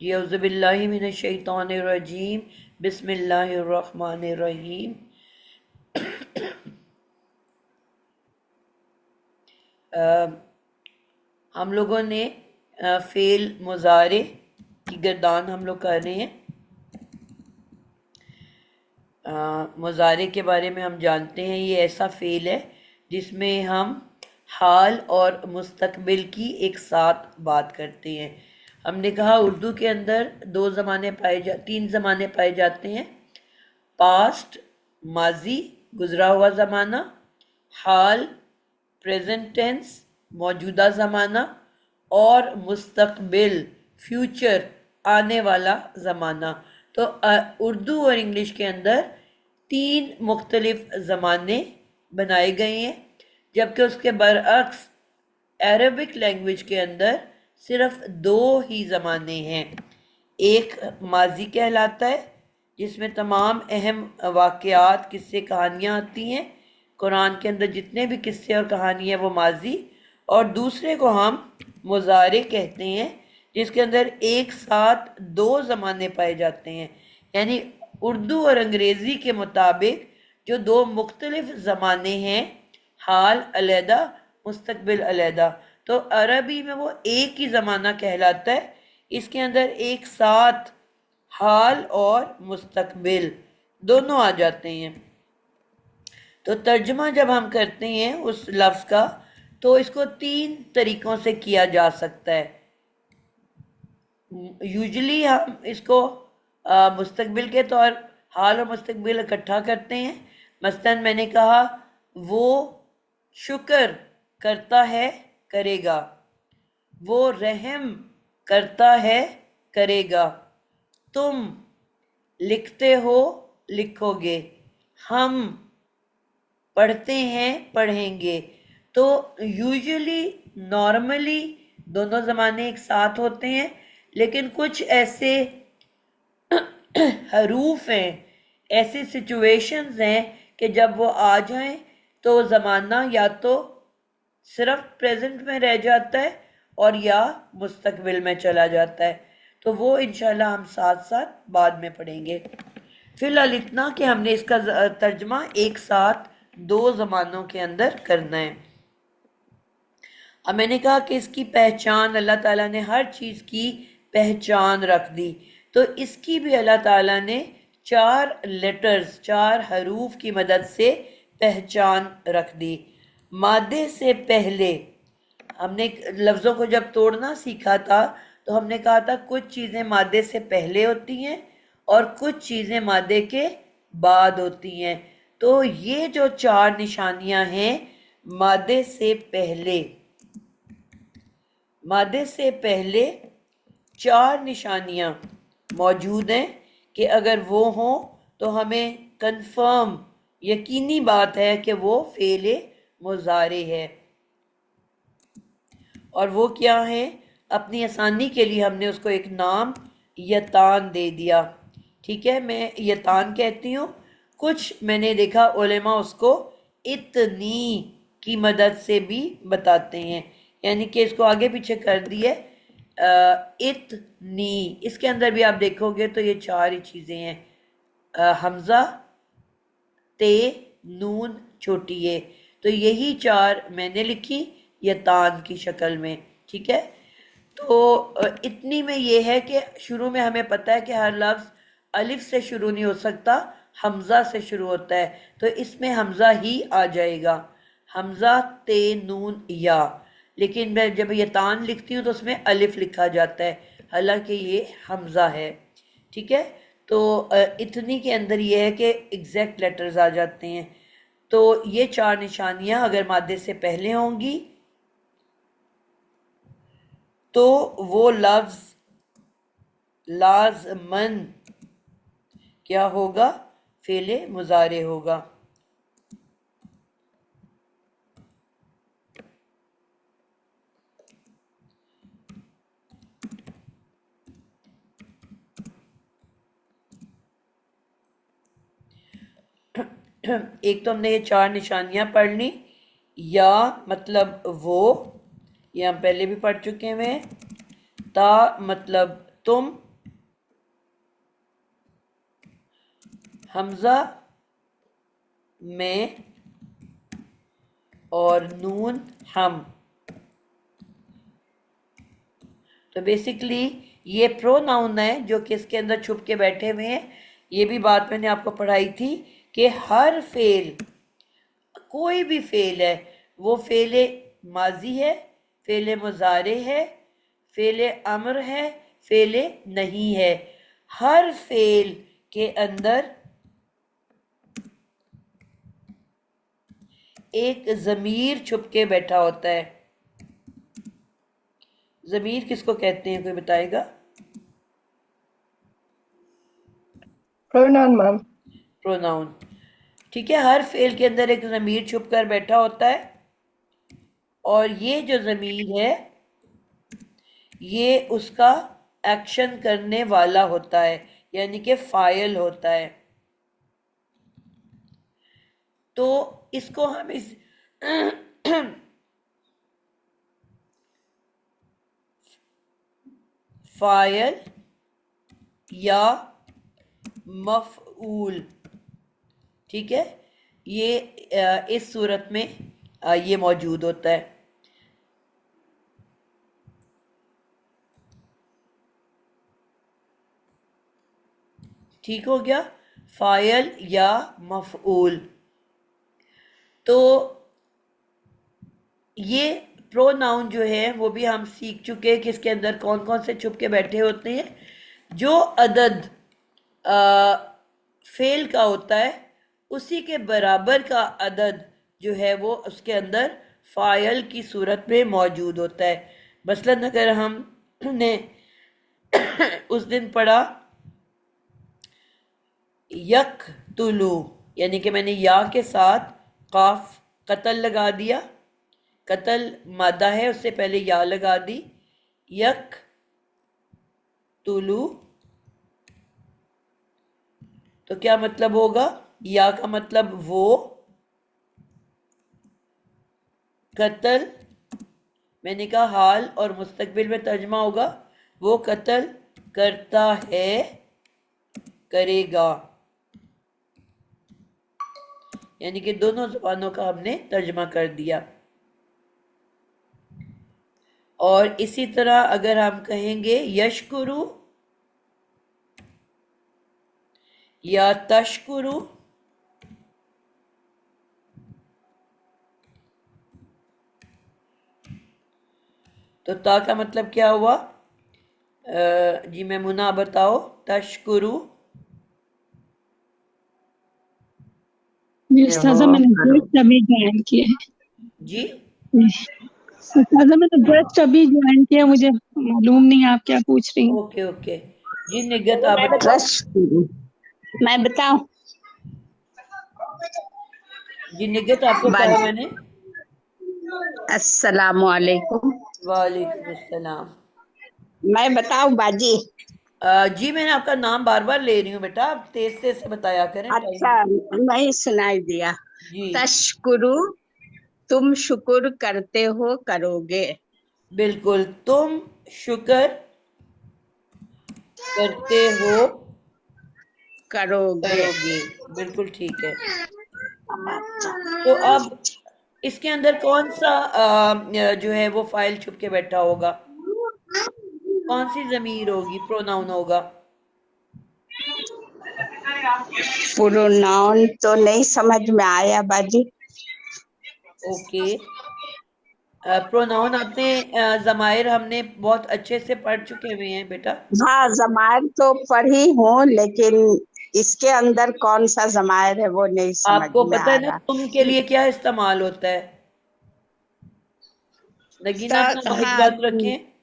जी औज़ुबिल्लाहि मिनश्शैतानिर्रजीम बिस्मिल्लाहिर्रहमानिर्रहीम। हम लोगों ने फ़ेल मुज़ारे की गर्दान हम लोग कर रहे हैं। मुज़ारे के बारे में हम जानते हैं, ये ऐसा फ़ेल है जिसमें हम हाल और मुस्तकबिल की एक साथ बात करते हैं। हमने कहा उर्दू के अंदर तीन ज़माने पाए जाते हैं: पास्ट माजी गुजरा हुआ ज़माना, हाल प्रेजेंट टेंस मौजूदा ज़माना, और मुस्तकबिल फ्यूचर आने वाला ज़माना। तो उर्दू और इंग्लिश के अंदर तीन मुख्तलिफ ज़माने बनाए गए हैं, जबकि उसके बरअक्स अरबिक लैंग्वेज के अंदर सिर्फ दो ही ज़माने हैं। एक माजी कहलाता है जिसमें तमाम अहम वाक़यात, किस्से, कहानियाँ आती हैं। कुरान के अंदर जितने भी किस्से और कहानी है वो माजी। और दूसरे को हम मुज़ारे कहते हैं जिसके अंदर एक साथ दो ज़माने पाए जाते हैं। यानी उर्दू और अंग्रेज़ी के मुताबिक जो दो मुख्तलिफ ज़माने हैं, हाल अलहदा मुस्तकबिल अलहदा, तो अरबी में वो एक ही ज़माना कहलाता है। इसके अंदर एक साथ हाल और मुस्तकबिल दोनों आ जाते हैं। तो तर्जमा जब हम करते हैं उस लफ्ज़ का, तो इसको तीन तरीक़ों से किया जा सकता है। यूजली हम इसको मुस्तकबिल के तौर हाल और मुस्तकबिल इकट्ठा करते हैं। मसलन मैंने कहा वो शुक्र करता है करेगा, वो रहम करता है करेगा, तुम लिखते हो लिखोगे, हम पढ़ते हैं पढ़ेंगे। तो यूजुअली नॉर्मली दोनों ज़माने एक साथ होते हैं, लेकिन कुछ ऐसे हरूफ हैं, ऐसी सिचुएशंस हैं कि जब वो आ जाएं तो ज़माना या तो सिर्फ प्रेजेंट में रह जाता है और या मुस्तकबिल में चला जाता है। तो वो इंशाल्लाह हम साथ साथ बाद में पढ़ेंगे। फिलहाल इतना कि हमने इसका तर्जमा एक साथ दो ज़मानों के अंदर करना है। अब मैंने कहा कि इसकी पहचान, अल्लाह ताला ने हर चीज़ की पहचान रख दी, तो इसकी भी अल्लाह ताला ने चार लेटर्स, चार हरूफ की मदद से पहचान रख दी। मादे से पहले हमने लफ्ज़ों को जब तोड़ना सीखा था तो हमने कहा था कुछ चीज़ें मादे से पहले होती हैं और कुछ चीज़ें मादे के बाद होती हैं। तो ये जो चार निशानियां हैं मादे से पहले, मादे से पहले चार निशानियां मौजूद हैं कि अगर वो हों तो हमें कंफर्म यकीनी बात है कि वो फ़ेले मुज़ारे है। और वो क्या है, अपनी आसानी के लिए हमने उसको एक नाम यतान दे दिया। ठीक है, मैं यतान कहती हूँ। कुछ मैंने देखा उलेमा उसको इतनी की मदद से भी बताते हैं, यानी कि इसको आगे पीछे कर दिए इतनी। इसके अंदर भी आप देखोगे तो ये चार ही चीज़ें हैं, हमज़ा, ते, नून, छोटी ए। तो यही चार मैंने लिखी यतान की शक्ल में। ठीक है, तो इतनी में ये है कि शुरू में हमें पता है कि हर लफ्ज़ अलिफ से शुरू नहीं हो सकता, हमज़ा से शुरू होता है। तो इसमें हमज़ा ही आ जाएगा, हमज़ा ते नून या। लेकिन मैं जब यतान लिखती हूँ तो उसमें अलिफ लिखा जाता है, हालांकि ये हमज़ा है। ठीक है, तो इतनी के अंदर ये है कि एग्जैक्ट लेटर्स आ जाते हैं। तो ये चार निशानियां अगर मादे से पहले होंगी तो वो लफ्ज़ लाज़मन क्या होगा, फ़ेले मुज़ारे होगा। एक तो हमने ये चार निशानियां पढ़ ली। या मतलब वो, ये हम पहले भी पढ़ चुके हैं। ता मतलब तुम, हमजा में और नून हम। तो बेसिकली ये प्रोनाउन है जो कि इसके अंदर छुप के बैठे हुए हैं। ये भी बात मैंने आपको पढ़ाई थी कि हर फेल, कोई भी फेल है, वो फेल माजी है, फेल मुजारे है, फेल अम्र है, फेल नहीं है। हर फेल के अंदर एक ज़मीर छुप के बैठा होता है। ज़मीर किसको कहते हैं, कोई बताएगा? Pronoun ma'am. प्रोनाउन, ठीक है। हर फेल के अंदर एक ज़मीर छुप कर बैठा होता है, और ये जो ज़मीर है ये उसका एक्शन करने वाला होता है, यानी कि फाइल होता है। तो इसको हम इस फाइल या मफऊल, ठीक है, ये इस सूरत में ये मौजूद होता है। ठीक हो गया, फाइल या मफऊल। तो ये प्रोनाउन जो है वो भी हम सीख चुके हैं कि इसके अंदर कौन कौन से छुप के बैठे होते हैं। जो अदद फेल का होता है उसी के बराबर का अदद जो है वो उसके अंदर फाइल की सूरत में मौजूद होता है। मसलन अगर हमने उस दिन पढ़ा यक तुलू, यानी कि मैंने या के साथ काफ कतल लगा दिया, कतल मादा है उससे पहले या लगा दी, यक तुलू। तो क्या मतलब होगा? या का मतलब वो, कत्ल मैंने कहा हाल और मुस्तकबिल में तर्जमा होगा वो कत्ल करता है, करेगा, यानी कि दोनों जुबानों का हमने तर्जमा कर दिया। और इसी तरह अगर हम कहेंगे यशकुरु या तशकुरु, तो ता का मतलब क्या हुआ? जी मैमुना बताओ, तशकुरु। उस्ताजा मैंने जस्ट अभी ज्वाइन किया है। जी उस्ताजा मैंने जस्ट अभी ज्वाइन किया, मुझे मालूम नहीं आप क्या पूछ रही हैं। Okay okay. जी निगत आप बताओ। मैं बताऊं? जी निगत आपको कहा मैंने। अस्सलामु अलैकुम। वालेकुम अस्सलाम। मैं बताऊं बाजी? जी मैंने आपका नाम बार बार ले रही हूँ बेटा, आप तेज तेज से बताया करें। अच्छा, नहीं सुनाई दिया। जी तशकुरु, तुम शुक्र करते हो, करोगे। बिल्कुल, तुम शुक्र करते हो, करोगे। करोगे, बिल्कुल ठीक है। तो अब इसके अंदर कौन सा जो है वो फाइल छुप के बैठा होगा? कौन सी जमीर होगी, प्रोनाउन होगा? प्रोनाउन तो नहीं समझ में आया बाजी। ओके, प्रोनाउन आपने जमायर हमने बहुत अच्छे से पढ़ चुके हुए हैं बेटा। हाँ, जमायर तो पढ़ी हूँ, लेकिन इसके अंदर कौन सा जमायर है वो नहीं समझ आपको में पता आ है ना रहा। तुम के लिए क्या इस्तेमाल होता है? नगीना अपना माइक हाँ, बात रखें।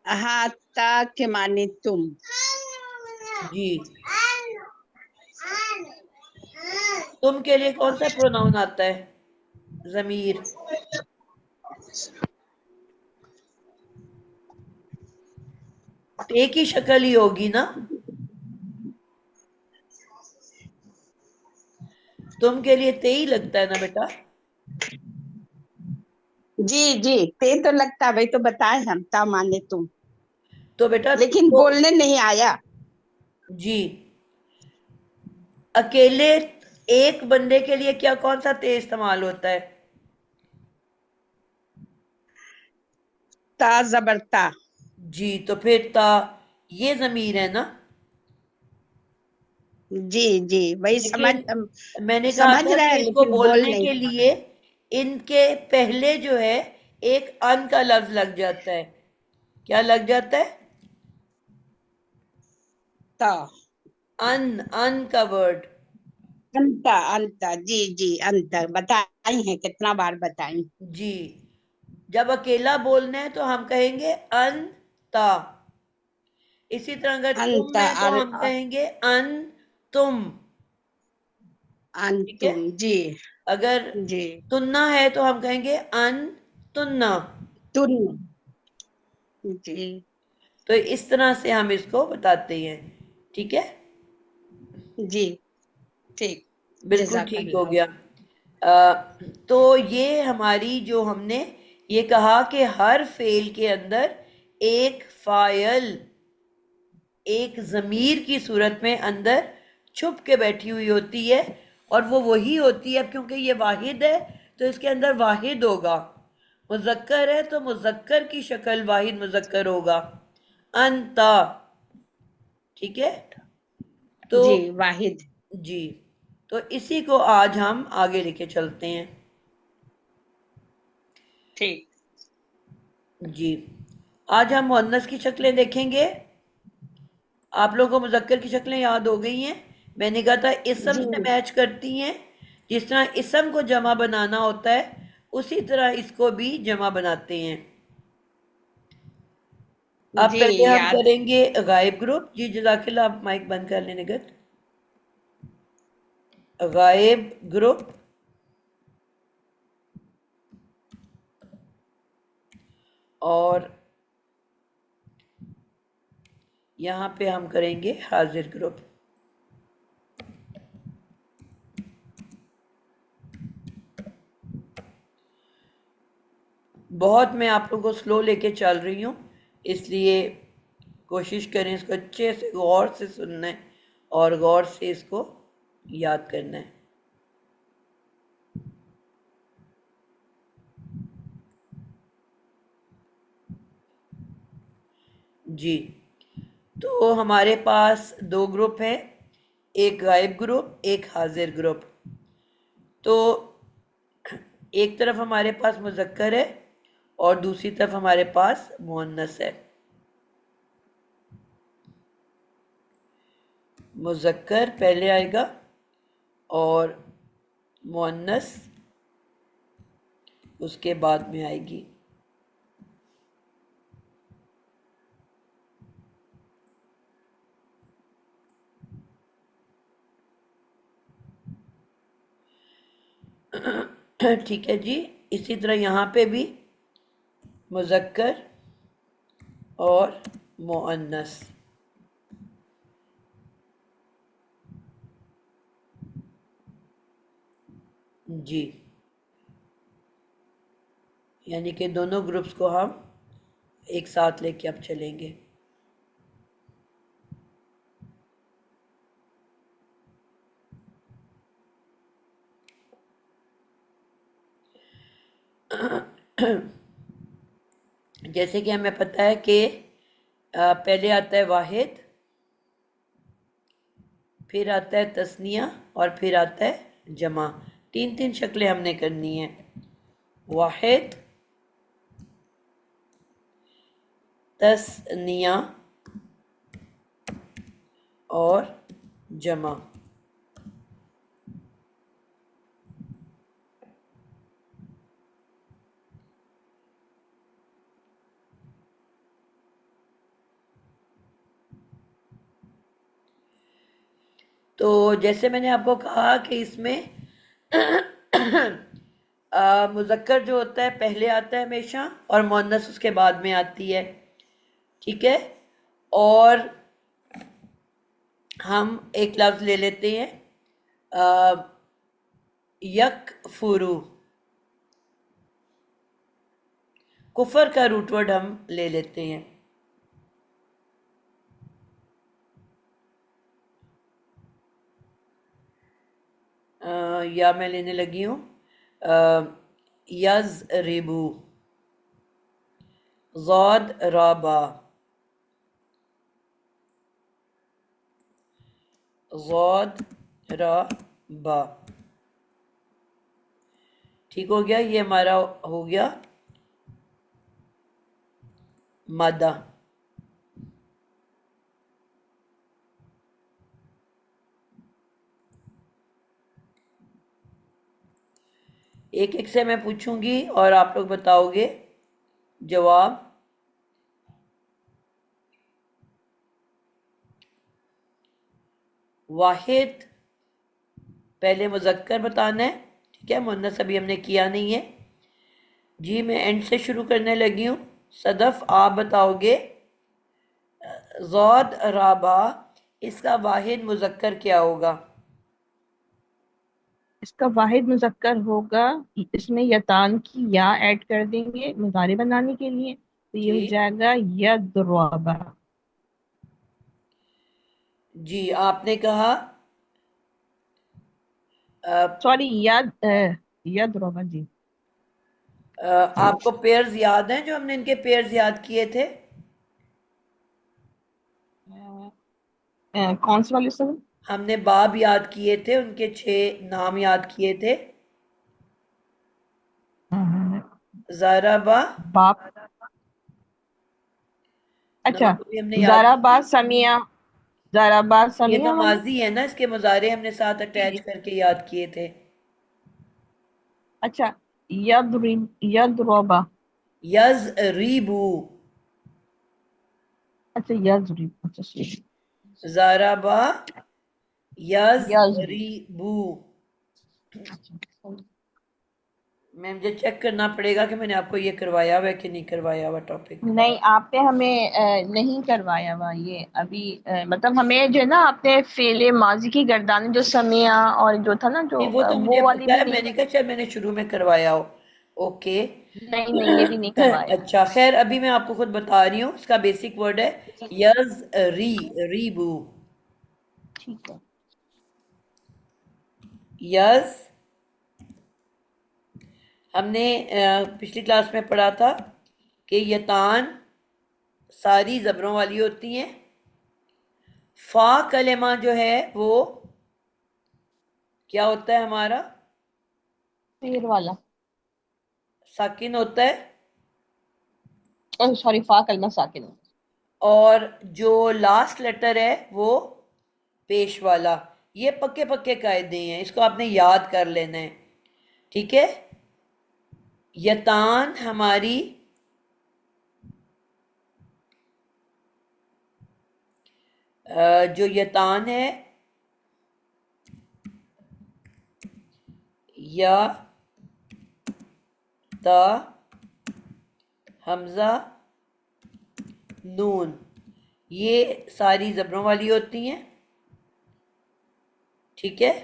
हाँ, ता के मानी तुम। जी, तुम के लिए कौन सा प्रोनाउन आता है? जमीर। एक ही शक्ल ही होगी ना? तुम के लिए ते ही लगता है ना बेटा? जी जी, ते तो लगता, भाई तो बताए हम, ता माने तुम, तो बेटा लेकिन तो बोलने नहीं आया। जी अकेले एक बंदे के लिए क्या कौन सा ते इस्तेमाल होता है? ता जबर ता। जी, तो फिर ता ये जमीर है ना। जी जी, वही समझ लेकिन मैंने कहा समझ था रहे कि हैं इसको लेकिन बोल बोलने नहीं के पा लिए इनके पहले जो है एक अन का लफ्ज लग जाता है। क्या लग जाता है? ता। अन, अन का वर्ड। अंत अंत, जी जी, अंत बताई हैं, कितना बार बताई। जी, जब अकेला बोलना है तो हम कहेंगे अन ता। इसी तरह अगर अंत तुम है तो हम कहेंगे अन तुम। ठीक है। अंतुम, जी अगर जी। तुन्ना है तो हम कहेंगे अन तुन्ना। तुन, जी तो इस तरह से हम इसको बताते हैं। ठीक है। जी, ठीक। बिल्कुल ठीक हो जज़ाकल्लाह। गया। तो ये हमारी जो हमने ये कहा कि हर फेल के अंदर एक फायल, एक जमीर की सूरत में अंदर छुप के बैठी हुई होती है, और वो वही होती है क्योंकि ये वाहिद है तो इसके अंदर वाहिद होगा। मुज़क्कर है तो मुज़क्कर की शक्ल वाहिद मुज़क्कर होगा, अंता। ठीक है। तो जी, वाहिद। जी, तो इसी को आज हम आगे लेके चलते हैं। ठीक। जी, आज हम मुअन्नस की शक्लें देखेंगे। आप लोगों को मुज़क्कर की शक्लें याद हो गई हैं। मैंने कहा था इसम जी से मैच करती हैं। जिस तरह इसम को जमा बनाना होता है उसी तरह इसको भी जमा बनाते हैं। अब जी, पहले हम याद। करेंगे गायब ग्रुप। जी जज़ाकिल्लाह, आप माइक बंद कर लेने गत। गायब ग्रुप, और यहाँ पे हम करेंगे हाजिर ग्रुप। बहुत मैं आप लोगों को स्लो लेके चल रही हूँ, इसलिए कोशिश करें इसको अच्छे से गौर से सुनना है और गौर से इसको याद करना है। जी, तो हमारे पास दो ग्रुप हैं, एक गायब ग्रुप, एक हाजिर ग्रुप। तो एक तरफ हमारे पास मुज़क्कर है और दूसरी तरफ हमारे पास मुअन्नस है। मुज़क्कर पहले आएगा और मुअन्नस उसके बाद में आएगी। ठीक है जी। इसी तरह यहाँ पे भी मुज़क्कर और मुअन्नस। जी, यानी कि दोनों ग्रुप्स को हम एक साथ लेके अब चलेंगे। जैसे कि हमें पता है कि पहले आता है वाहिद, फिर आता है तस्निया और फिर आता है जमा। तीन तीन शक्लें हमने करनी है। वाहिद, तस्निया और जमा। तो जैसे मैंने आपको कहा कि इसमें मुज़क्कर जो होता है पहले आता है हमेशा और मुअन्नस उसके बाद में आती है। ठीक है। और हम एक लफ्ज़ ले लेते हैं, यकफुरु। कुफर का रूट वर्ड हम ले लेते हैं। या मैं लेने लगी हूँ यज़रिबू, ज़ाद राबा, ज़ाद राबा। ठीक हो गया, ये हमारा हो गया मादा। एक एक से मैं पूछूंगी और आप लोग बताओगे जवाब। वाहिद पहले मुज़क्कर बताना है, ठीक है, मुन्नस अभी हमने किया नहीं है। जी मैं एंड से शुरू करने लगी हूँ। सदफ आप बताओगे ज़ौद राबा, इसका वाहिद मुज़क्कर क्या होगा? इसका वाहिद मुज़क्कर होगा, इसमें यतान की या ऐड कर देंगे मुज़ारे बनाने के लिए, तो ये हो जी जाएगा यद्रबा। जी आपने कहा सॉरी यद्रबा जी। आपको पेयर्स याद हैं जो हमने इनके पेयर्स याद किए थे? कौन से वाले सर? हमने बाब याद किए थे, उनके 6 नाम याद किए थे। ज़ाराबा, बाप। अच्छा, नाम भी हमने याद ज़राबा किए। समिया, ज़राबा ये तो समिया वाला। माजी है ना, इसके मुजारे हमने साथ जी अटैच जी। करके याद किए थे। अच्छा, यद्रबा। यज़रीबू, अच्छा यज़रिब, अच्छा ठीक। ज़ाराबा, यज़रिब। यज़रीबू। मैं मुझे चेक करना पड़ेगा कि मैंने आपको ये करवाया हुआ है कि नहीं करवाया हुआ टॉपिक। नहीं, आपने हमें नहीं करवाया हुआ ये अभी, मतलब हमें जो है ना, आपने फेले माजी की गर्दान जो समिया और जो था ना, जो नहीं वो तो मुझे वो वाली पता भी है, नहीं। मैंने कहा शायद मैंने शुरू में करवाया हो। ओके। नहीं नहीं, ये भी नहीं करवाया। अच्छा खैर, अभी मैं आपको खुद बता रही हूँ, इसका बेसिक वर्ड है जी जी, यज री, रीबू। ठीक है। यज, हमने पिछली क्लास में पढ़ा था कि यतान सारी जबरों वाली होती हैं। फा कलेमा जो है वो क्या होता है हमारा? फिर वाला। साकिन होता है। सॉरी, फा कलमा साकिन। और जो लास्ट लेटर है वो पेश वाला। ये पक्के पक्के कायदे हैं, इसको आपने याद कर लेना है, ठीक है। यतान हमारी जो यतान है, या ता हमजा नून, ये सारी जबरों वाली होती हैं, ठीक है।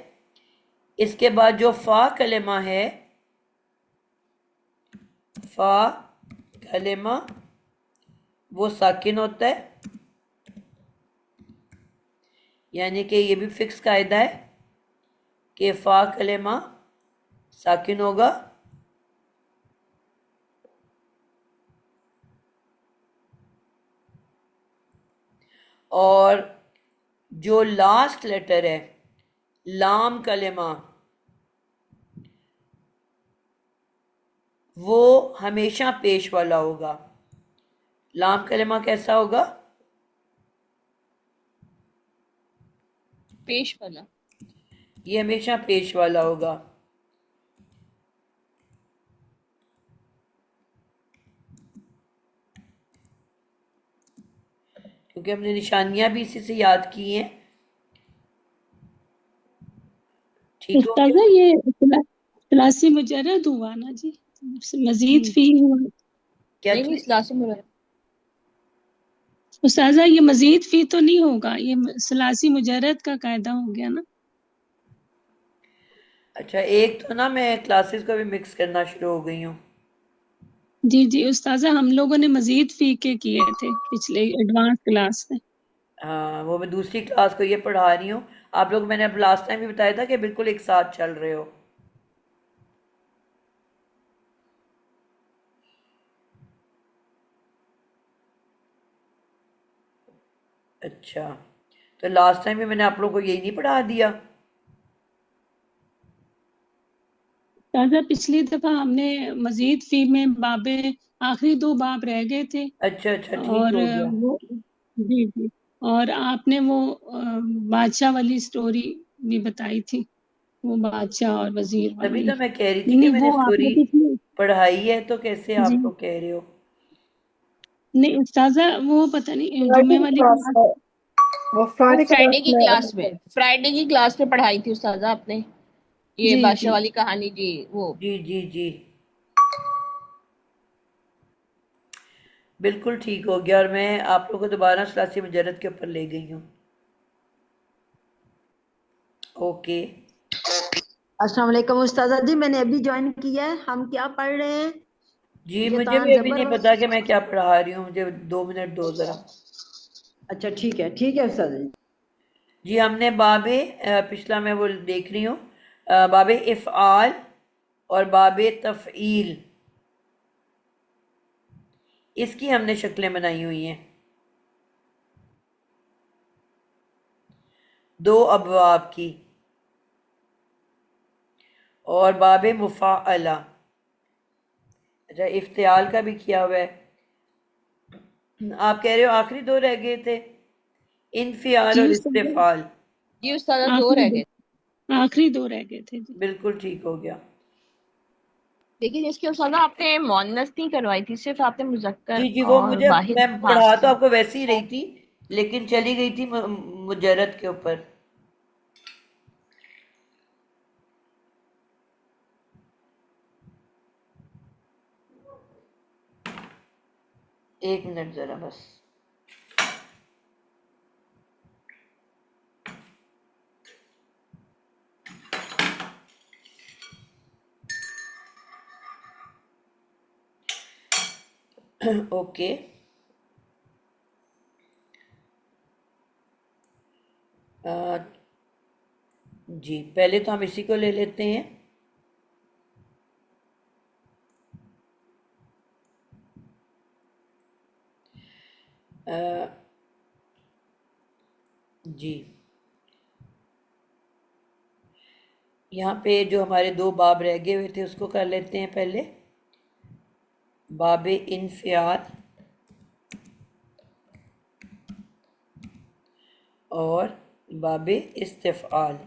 इसके बाद जो फा कलेमा है, फा कलेमा वो साकिन होता है, यानी कि ये भी फिक्स कायदा है कि फा कलेमा साकिन होगा। और जो लास्ट लेटर है लाम कलेमा, वो हमेशा पेश वाला होगा। लाम कलेमा कैसा होगा? पेश वाला। ये हमेशा पेश वाला होगा। क्योंकि हमने निशानियां भी इसी से याद की हैं। ठीक हो उस्ताजा गया? ये क्लासी मुजर्रद हुआ ना जी, मजीद जी, फी हुआ। क्या नहीं नहीं, चीज? इस्लासी मुराद। उस्ताजा ये मजीद फी तो नहीं होगा, ये सलासी मुजर्रद का कायदा हो गया ना। अच्छा, एक तो ना मैं क्लासेस को भी मिक्स करना शुरू हो गई हूँ। जी जी उस्ताजा, हम लोगों ने मजीद फी के किए थे पिछले एडवांस क्लास में। हाँ वो मैं दूसरी क्लास को ये पढ़ा रही हूँ। आप लोग, मैंने अब लास्ट टाइम भी बताया था कि बिल्कुल एक साथ चल रहे हो। अच्छा, तो लास्ट टाइम भी मैंने आप लोगों को यही नहीं पढ़ा दिया? ताजा पिछली दफा हमने मजीद फी में बाबे आखिरी 2 बाब रह गए थे, अच्छा अच्छा, ठीक और हो गया। वो जी जी, और आपने वो बादशाह वाली स्टोरी भी बताई थी, वो बादशाह और वजीर तभी वाली। तो मैं कह रही थी नहीं कि नहीं, मैंने वो आपने स्टोरी पिछले पढ़ाई है, तो कैसे जी, आप लोग कह रहे हो? नहीं उस्ताजा, वो पता नहीं फ्राइडे जुमे की वाली क्लास क्लास। है, वो वो फ्राइडे की क्लास फ्राइडे की में क्लास अभी में, फ्राइडे की क्लास में पढ़ाई थी उस्ताजा आपने, ये जी बादशाह जी वाली कहानी जी, वो। जी जी जी, बिल्कुल ठीक हो गया, और मैं आप लोगों को दोबारा सलासी मुजर्रद के ऊपर ले गई हूँ। ओके। अस्सलाम वालेकुम उस्तादा जी, मैंने अभी ज्वाइन किया है। हम क्या पढ़ रहे हैं? जी, ये मुझे तान भी अभी जबर नहीं और पता कि मैं क्या पढ़ा रही हूँ, मुझे 2 मिनट दो ज़रा। अच्छा ठीक है उस्तादा जी। जी, हमने बाबे पिछला मैं वो देख रही हूँ, बाबे इफ़आल और बाबे तफ़ईल, इसकी हमने शक्लें बनाई हुई हैं, 2 अबवाब की, और बाबे मुफ़ाअला। अच्छा, इफ्तियाल का भी किया हुआ है। आप कह रहे हो आखिरी 2 रह गए थे, इनफियाल जी और उस्ताजा, इस्तिफ़ाल। जी उस्तादा, दो आखिरी रह दो गए। आखिरी 2 रह गए थे जी। बिल्कुल ठीक हो गया। लेकिन इसके उस्तादा आपने मोन्नस नहीं करवाई थी, सिर्फ आपने मुजक्कर जी जी, वो और मुझे, मैं वाहिद पढ़ा तो मास्टर। आपको वैसे ही रही थी, लेकिन चली गई थी मुजर्रद के ऊपर। एक मिनट ज़रा बस। ओके। जी, पहले तो हम इसी को ले लेते हैं। अ, जी, यहाँ पे जो हमारे 2 बाब रह गए हुए थे उसको कर लेते हैं पहले। बाबे इनफियाल और बाबे इस्तिफ़आल।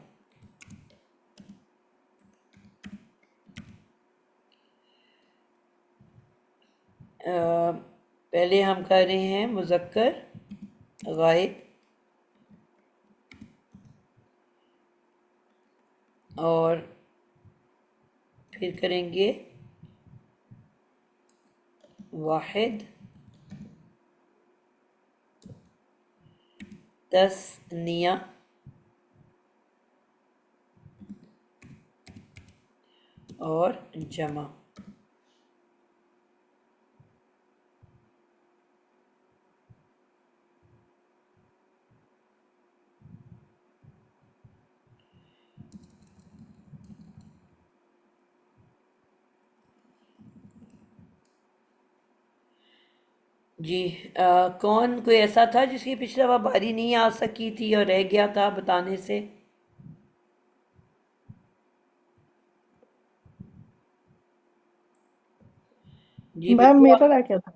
पहले हम कर रहे हैं मुज़क्कर, गायब, और फिर करेंगे वाहिद, तस्निया, और जमा। जी, कौन कोई ऐसा था जिसकी पिछला बार बारी नहीं आ सकी थी और रह गया था बताने से? जी मैम बच्चों मेरा रह गया था।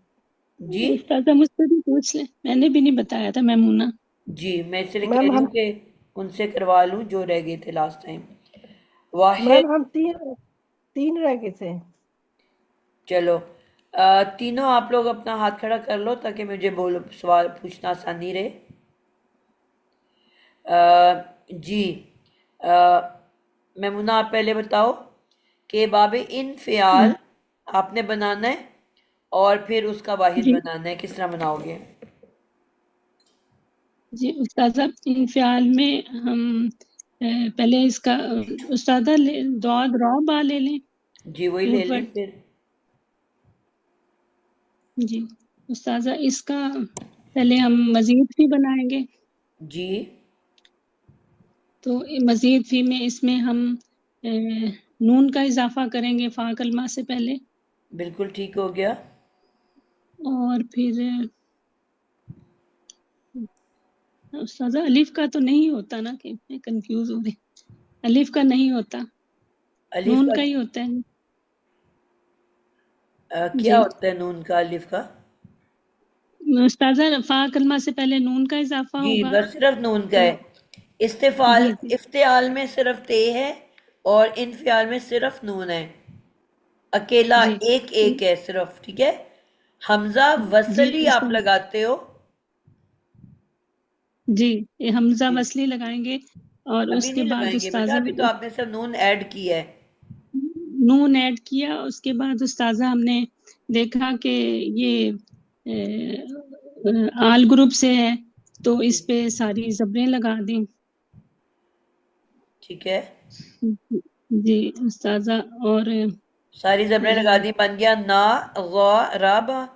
जी उस्ताजा मुझसे भी पूछ लें, मैंने भी नहीं बताया था मैमूना। जी, मैं इसलिए कह मैम रही हूँ हम कि उनसे करवा लूँ जो रह गए थे लास्ट टाइम। वाहिद। मैम हम तीन तीन रह गए थे। चलो, तीनों आप लोग अपना हाथ खड़ा कर लो ताकि मुझे बोलो सवाल पूछना आसानी रहे। जी, अ, मैमुना आप पहले बताओ कि बाबे इन फ़ियाल आपने बनाना है और फिर उसका वाहिद जी बनाना है, किस तरह बनाओगे? जी उस्ताजा, इंफियाल में हम पहले इसका उस्तादा दौद रौ बा ले लें। जी, वही ले लें बट फिर। जी उस्ताजा, इसका पहले हम मजीद भी बनाएंगे, जी तो मजीद फी में इसमें हम नून का इजाफा करेंगे फा कलमा से पहले, बिल्कुल ठीक हो गया। और फिर उस्ताजा अलिफ का तो नहीं होता ना, कि मैं कंफ्यूज हो रही, अलिफ का नहीं होता, अलिफ नून का का ही होता है। क्या जी होता है नून का, अलिफ का? उस्ताजा फा कलमा से पहले नून का इजाफा जी, होगा। बस सिर्फ नून का तो है। इस्तेफाल, जी जी इफ्तियाल में सिर्फ ते है और इनफियाल में सिर्फ नून है। अकेला जी एक एक है सिर्फ, ठीक है। हमजा जी वसली आप उस्ताद लगाते हो। जी, ये हमजा जी, वसली लगाएंगे, और अभी उसके नहीं बाद लगाएंगे बेटा, उस्ताजा अभी तो आपने सिर्फ नून ऐड किया है। नून ऐड किया। उसके बाद उस्ताजा हमने देखा कि ये आल ग्रुप से है, तो इस पे सारी जबरें लगा दी। ठीक है, जी उस्ताजा, और सारी जबरें लगा दी, बन गया ना राबा।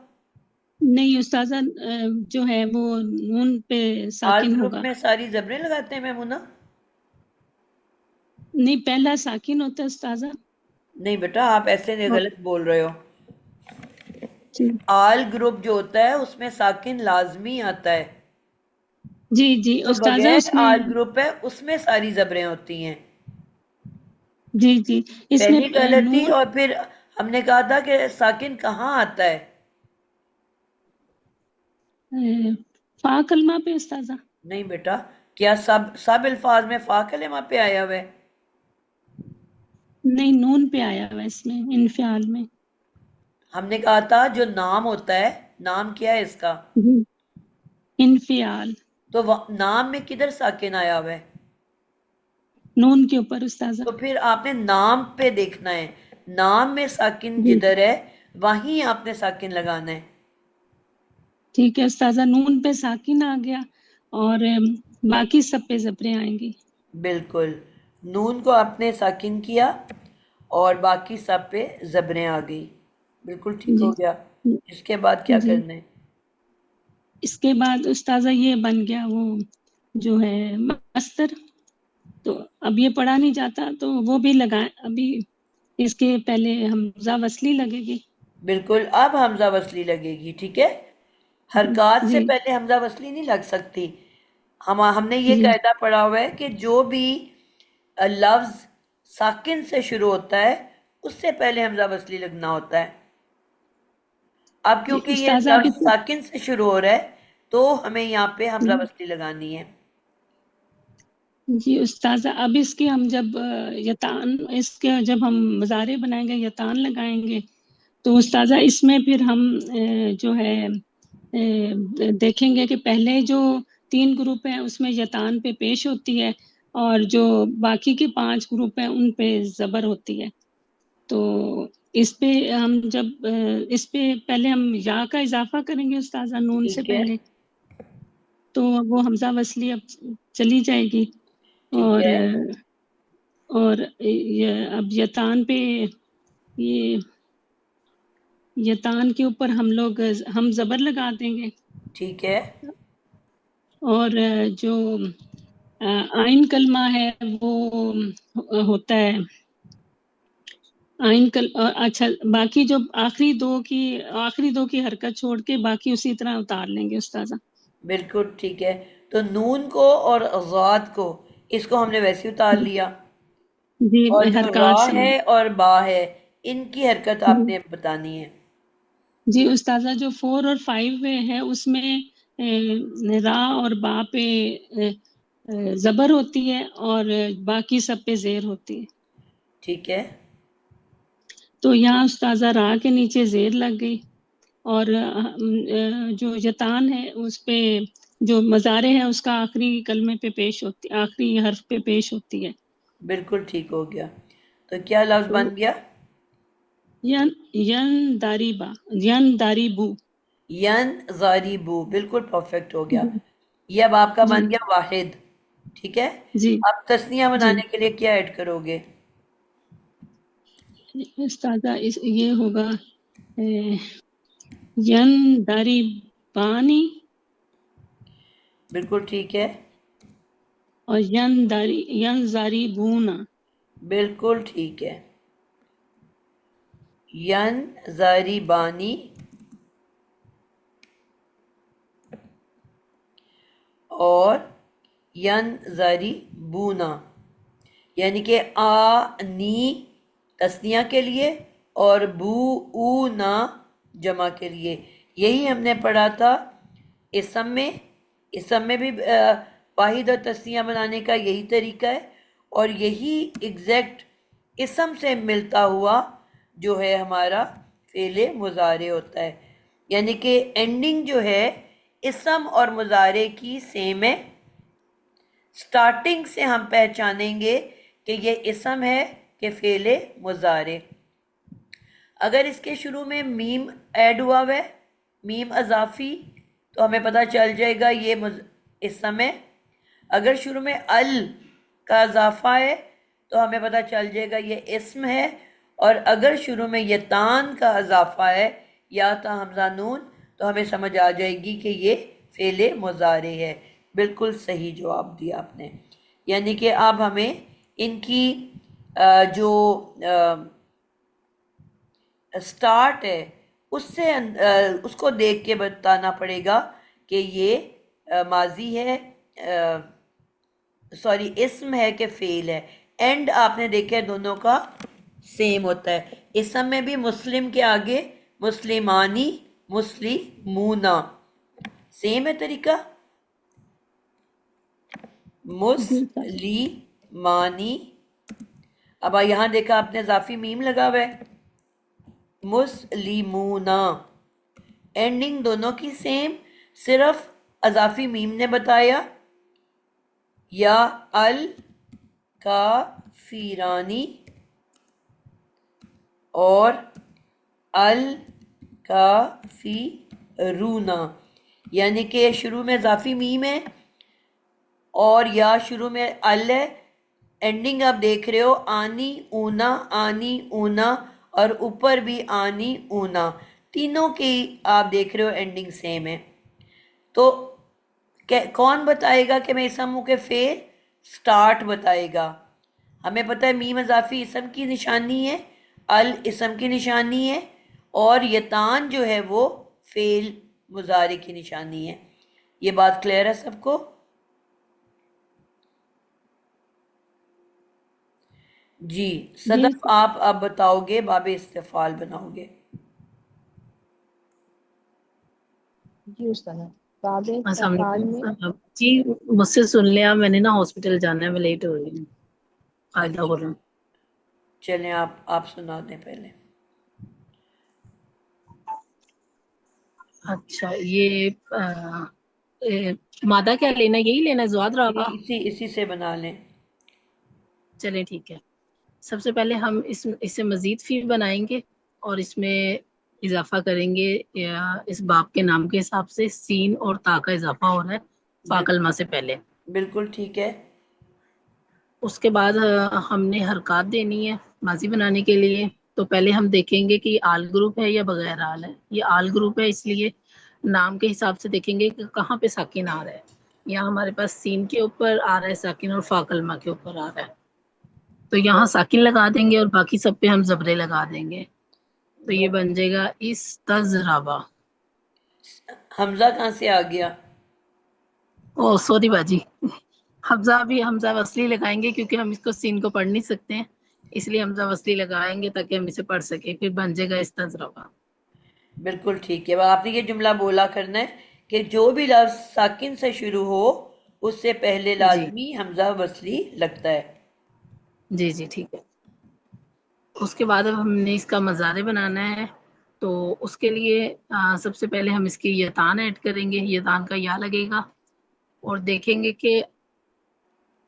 नहीं उस्ताजा, जो है वो नून पे आल साकिन ग्रुप होगा। में सारी जबरें लगाते हैं मैमूना? नहीं, पहला साकिन होता है उस्ताजा। नहीं बेटा, आप ऐसे और गलत बोल रहे हो। जी आल ग्रुप जो होता है उसमें साकिन लाजमी आता है। जी जी तो उस्ताजा, बगैर उसमें आल ग्रुप है उसमें सारी जबरें होती हैं। जी जी इसमें पहली गलती, नून और फिर हमने कहा था कि साकिन कहाँ आता है। फा कलमा पे उस्ताजा। नहीं बेटा, क्या सब सब अल्फाज में फा कलेमा पे आया हुआ है? नहीं, नून पे आया हुआ है इसमें, इनफियाल में। हमने कहा था जो नाम होता है, नाम क्या है इसका? जी, इनफियाल, तो नाम में किधर साकिन आया हुआ है? नून के ऊपर उस्ताजा। तो फिर आपने नाम पे देखना है, नाम में साकिन जी जिधर है वहीं आपने साकिन लगाना है। ठीक है उस्ताजा, नून पे साकिन आ गया, और बाकी सब पे जबरें आएंगी। बिल्कुल, नून को आपने साकिन किया और बाकी सब पे जबरें आ गई। बिल्कुल ठीक हो जी गया। इसके बाद क्या जी करना है? इसके बाद उस्ताजा ये बन गया वो जो है मस्तर। तो अब ये पढ़ा नहीं जाता, तो वो भी लगाए अभी। इसके पहले हमजा वसली लगेगी। बिल्कुल, अब हमजा वसली लगेगी, ठीक है। हरकत से जी पहले हमजा वसली नहीं लग सकती। हमने ये जी कायदा पढ़ा हुआ है कि जो भी लफ्ज साकिन से शुरू होता है उससे पहले हमजा वसली लगना होता है। अब जी क्योंकि ये उस्ताजा अभी लफ्ज साकिन से शुरू हो रहा है तो हमें यहाँ पे हमजा वसली लगानी है। जी उस्ताजा, अब इसके हम जब यतान, इसके जब हम मज़ारे बनाएंगे, यतान लगाएंगे, तो उस्ताजा इसमें फिर हम जो है देखेंगे कि पहले जो 3 ग्रुप हैं उसमें यतान पे पेश होती है, और जो बाकी के 5 ग्रुप हैं उन पे ज़बर होती है। तो इस पे हम जब इस पे पहले हम या का इजाफा करेंगे उस्ताजा नून से ठीक है, पहले, तो वो हमजा वसली अब चली जाएगी। ठीक और है, ये अब यतान पे, ये यतान के ऊपर हम जबर लगा देंगे। ठीक है। और जो आइन कलमा है वो होता है अच्छा, बाकी जो आखिरी दो की हरकत छोड़ के बाकी उसी तरह उतार लेंगे उस्ताजा। बिल्कुल ठीक है। तो नून को और ज़ाद को, इसको हमने वैसे ही उतार लिया। जी और जो रा हरकत है समझ। और बा है, इनकी हरकत जी आपने बतानी है। जी उस्ताजा, जो 4 और 5 में है उसमें रा और बा पे जबर होती है, और बाकी सब पे जेर होती है। ठीक है, तो यहाँ उस्ताजा रा के नीचे जेर लग गई, और जो यतान है उस पे जो मज़ारे है उसका आखिरी कलमे पे पेश होती, आखिरी हर्फ पे पेश होती है। बिल्कुल ठीक हो गया। तो क्या लफ्ज तो बन गया? यन यन दारीबा, यन दारीबू। यन ज़ारिबू, बिल्कुल परफेक्ट हो गया। जी ये अब आपका जी बन गया वाहिद, ठीक है। जी अब तस्निया जी बनाने के लिए क्या ऐड करोगे? उस्ताजा ये होगा यन दारीबानी, बिल्कुल ठीक है। और यन जारी बूना। बिल्कुल ठीक है। यन जारी बानी और यन जारी बूना, यानी कि आ नी तस्निया के लिए और बू ऊ ना जमा के लिए। यही हमने पढ़ा था इसम में। इसम में भी वाहिद और तस्निया बनाने का यही तरीका है, और यही एग्जैक्ट इसम से मिलता हुआ जो है हमारा फेले मुजारे होता है। यानी कि एंडिंग जो है इसम और मुजारे की सेम है। स्टार्टिंग से हम पहचानेंगे कि ये इसम है कि फेले मुजारे। अगर इसके शुरू में मीम ऐड हुआ है, मीम अजाफी, तो हमें पता चल जाएगा ये इसम है। अगर शुरू में अल का इजाफा है तो हमें पता चल जाएगा ये इस्म है। और अगर शुरू में यतान का इजाफा है या ता हमजा नून, तो हमें समझ आ जाएगी कि ये फेले मुजारे है। बिल्कुल सही जवाब दिया आपने। यानी कि अब हमें इनकी जो स्टार्ट है उससे उसको देख के बताना पड़ेगा कि ये माजी है, सॉरी इस्म है कि फेल है। एंड आपने देखा है दोनों का सेम होता है। इसम में भी मुस्लिम के आगे मुस्लिमानी, मुस्लिमूना, सेम है तरीका। मुस्लिमानी, अब यहाँ देखा आपने इजाफी मीम लगा हुआ है, मुस्लिमूना। एंडिंग दोनों की सेम, सिर्फ अजाफी मीम ने बताया या अल का फीरानी और अल का फी रूना, यानी कि शुरू में इजाफी मीम है और या शुरू में अल है। एंडिंग आप देख रहे हो आनी ऊना और ऊपर भी आनी ऊना, तीनों की आप देख रहे हो एंडिंग सेम है। तो कौन बताएगा कि मैं इसम हूं के फेल? स्टार्ट बताएगा। हमें पता है मीम इजाफी इसम की निशानी है, अल इसम की निशानी है, और यतान जो है वो फेल मुजारे की निशानी है। ये बात क्लियर है सबको? जी सदफ, आप अब बताओगे, बाबे इस्तेफाल बनाओगे। जी उस्ताद, बाबे अस्सलाम इस्तेफाल में वालेकुम। जी मुझसे सुन लिया, मैंने ना हॉस्पिटल जाना है, मैं लेट हो रही हूँ, फायदा हो रहा हूँ। चलें आप सुना दें पहले। अच्छा, मादा क्या लेना है? यही लेना है, ज़वाद राबा? इसी से बना लें। चलें ठीक है। सबसे पहले हम इससे मज़ीद फ़ी बनाएंगे और इसमें इजाफा करेंगे। इस बाप के नाम के हिसाब से सीन और ता का इजाफा हो रहा है फाकलमा से पहले। बिल्कुल ठीक है। उसके बाद हमने हरकत देनी है माजी बनाने के लिए। तो पहले हम देखेंगे कि आल ग्रुप है या बगैर आल है। ये आल ग्रुप है, इसलिए नाम के हिसाब से देखेंगे कि कहाँ पे साकिन आ रहा है। यहाँ हमारे पास सीन के ऊपर आ रहा है साकिन और फाकलमा के ऊपर आ रहा है, तो यहाँ साकिन लगा देंगे और बाकी सब पे हम जबरे लगा देंगे। तो ये बन जाएगा इस्तज़राबा। हमजा कहाँ से आ गया? ओ सॉरी बाजी, हमजा वसली लगाएंगे क्योंकि हम इसको सीन को पढ़ नहीं सकते हैं, इसलिए हमजा वसली लगाएंगे ताकि हम इसे पढ़ सके। फिर बन जाएगा इस्तज़राबा। बिल्कुल ठीक है। आपने ये जुमला बोला करना है कि जो भी लफ्ज साकिन से शुरू हो उससे पहले लाजमी हमजा वसली लगता है। जी जी ठीक है। उसके बाद अब हमने इसका मज़ारे बनाना है। तो उसके लिए सबसे पहले हम इसकी यतान ऐड करेंगे। यतान का या लगेगा और देखेंगे कि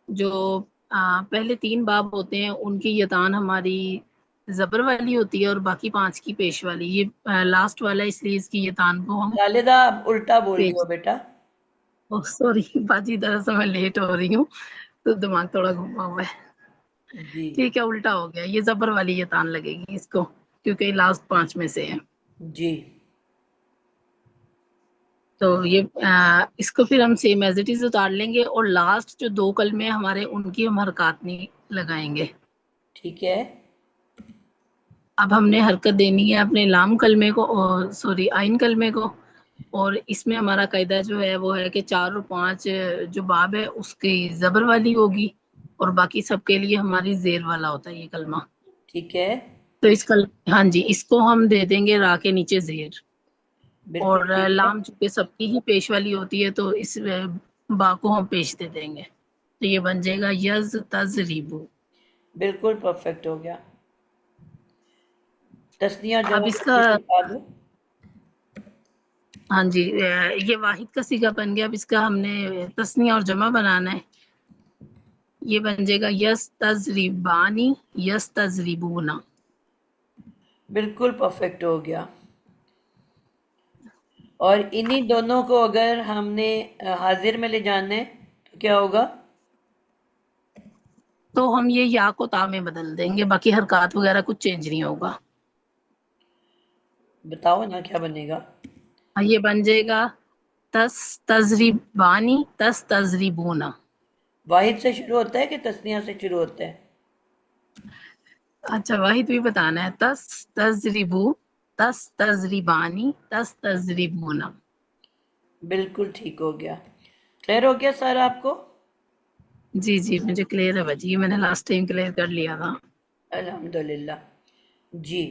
जो पहले 3 बाब होते हैं उनकी यतान हमारी जबर वाली होती है और बाकी 5 की पेश वाली। ये लास्ट वाला है, इसलिए इसकी यतान को हम खालिदा आप उल्टा बोल रही हो बेटा। ओह सॉरी बाजी, दरअसल मैं लेट हो रही हूँ तो दिमाग थोड़ा घुमा हुआ है। जी ठीक है, उल्टा हो गया। ये जबर वाली यतान लगेगी इसको क्योंकि लास्ट 5 में से है। जी। तो ये इसको फिर हम सेम एज इट इज उतार लेंगे और लास्ट जो 2 कलमे हमारे उनकी हम हरकत नहीं लगाएंगे। ठीक है। अब हमने हरकत देनी है अपने लाम कलमे को, सॉरी आइन कलमे को, और इसमें हमारा कायदा जो है वो है कि 4 और 5 जो बाब है उसकी जबर वाली होगी और बाकी सबके लिए हमारी जेर वाला होता है ये कलमा। ठीक है, तो हाँ जी, इसको हम दे देंगे रा के नीचे जेर, बिल्कुल और ठीक है। लाम चूंकि सबकी ही पेश वाली होती है तो इस बा को हम पेश दे देंगे। तो ये बन जाएगा यज तजरीबू। बिल्कुल परफेक्ट हो गया। तस्निया अब जमा इसका, जल्दी से बता दो। हाँ जी, ये वाहिद का सीगा बन गया। अब इसका हमने तस्निया और जमा बनाना है। ये बन जाएगा यस तजरीबानी यस तजरीबूना। बिल्कुल परफेक्ट हो गया। और इन्हीं दोनों को अगर हमने हाजिर में ले जाना है तो क्या होगा? तो हम ये या को ता में बदल देंगे, बाकी हरकत वगैरह कुछ चेंज नहीं होगा। बताओ ना क्या बनेगा। ये बन जाएगा तस तजरीबानी तस तजरीबूना। वाहिद से शुरू होता है कि तस्निया से शुरू होता है? अच्छा, वाहिद भी बताना है। तस तजरीबू तस तजरीबानी तस तजरीबूना। बिल्कुल ठीक हो गया। क्लियर हो गया सर आपको? जी जी, मुझे क्लियर है बाजी, मैंने लास्ट टाइम क्लियर कर लिया था। अल्हम्दुलिल्लाह जी,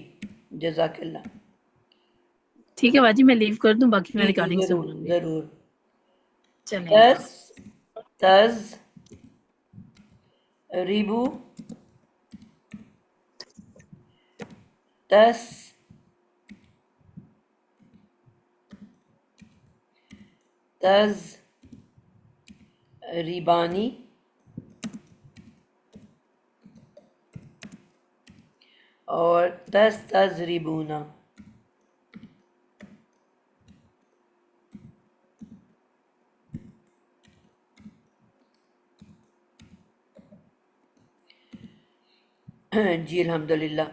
जज़ाकल्लाह। ठीक है बाजी, मैं लीव कर दूं, बाकी मैं जी जी, रिकॉर्डिंग सुन जरूर लूंगी। जरूर। चलें जी। तस तज रिबू तस तज रिबानी और तस तज रिबूना। जी अल्हम्दुलिल्लाह।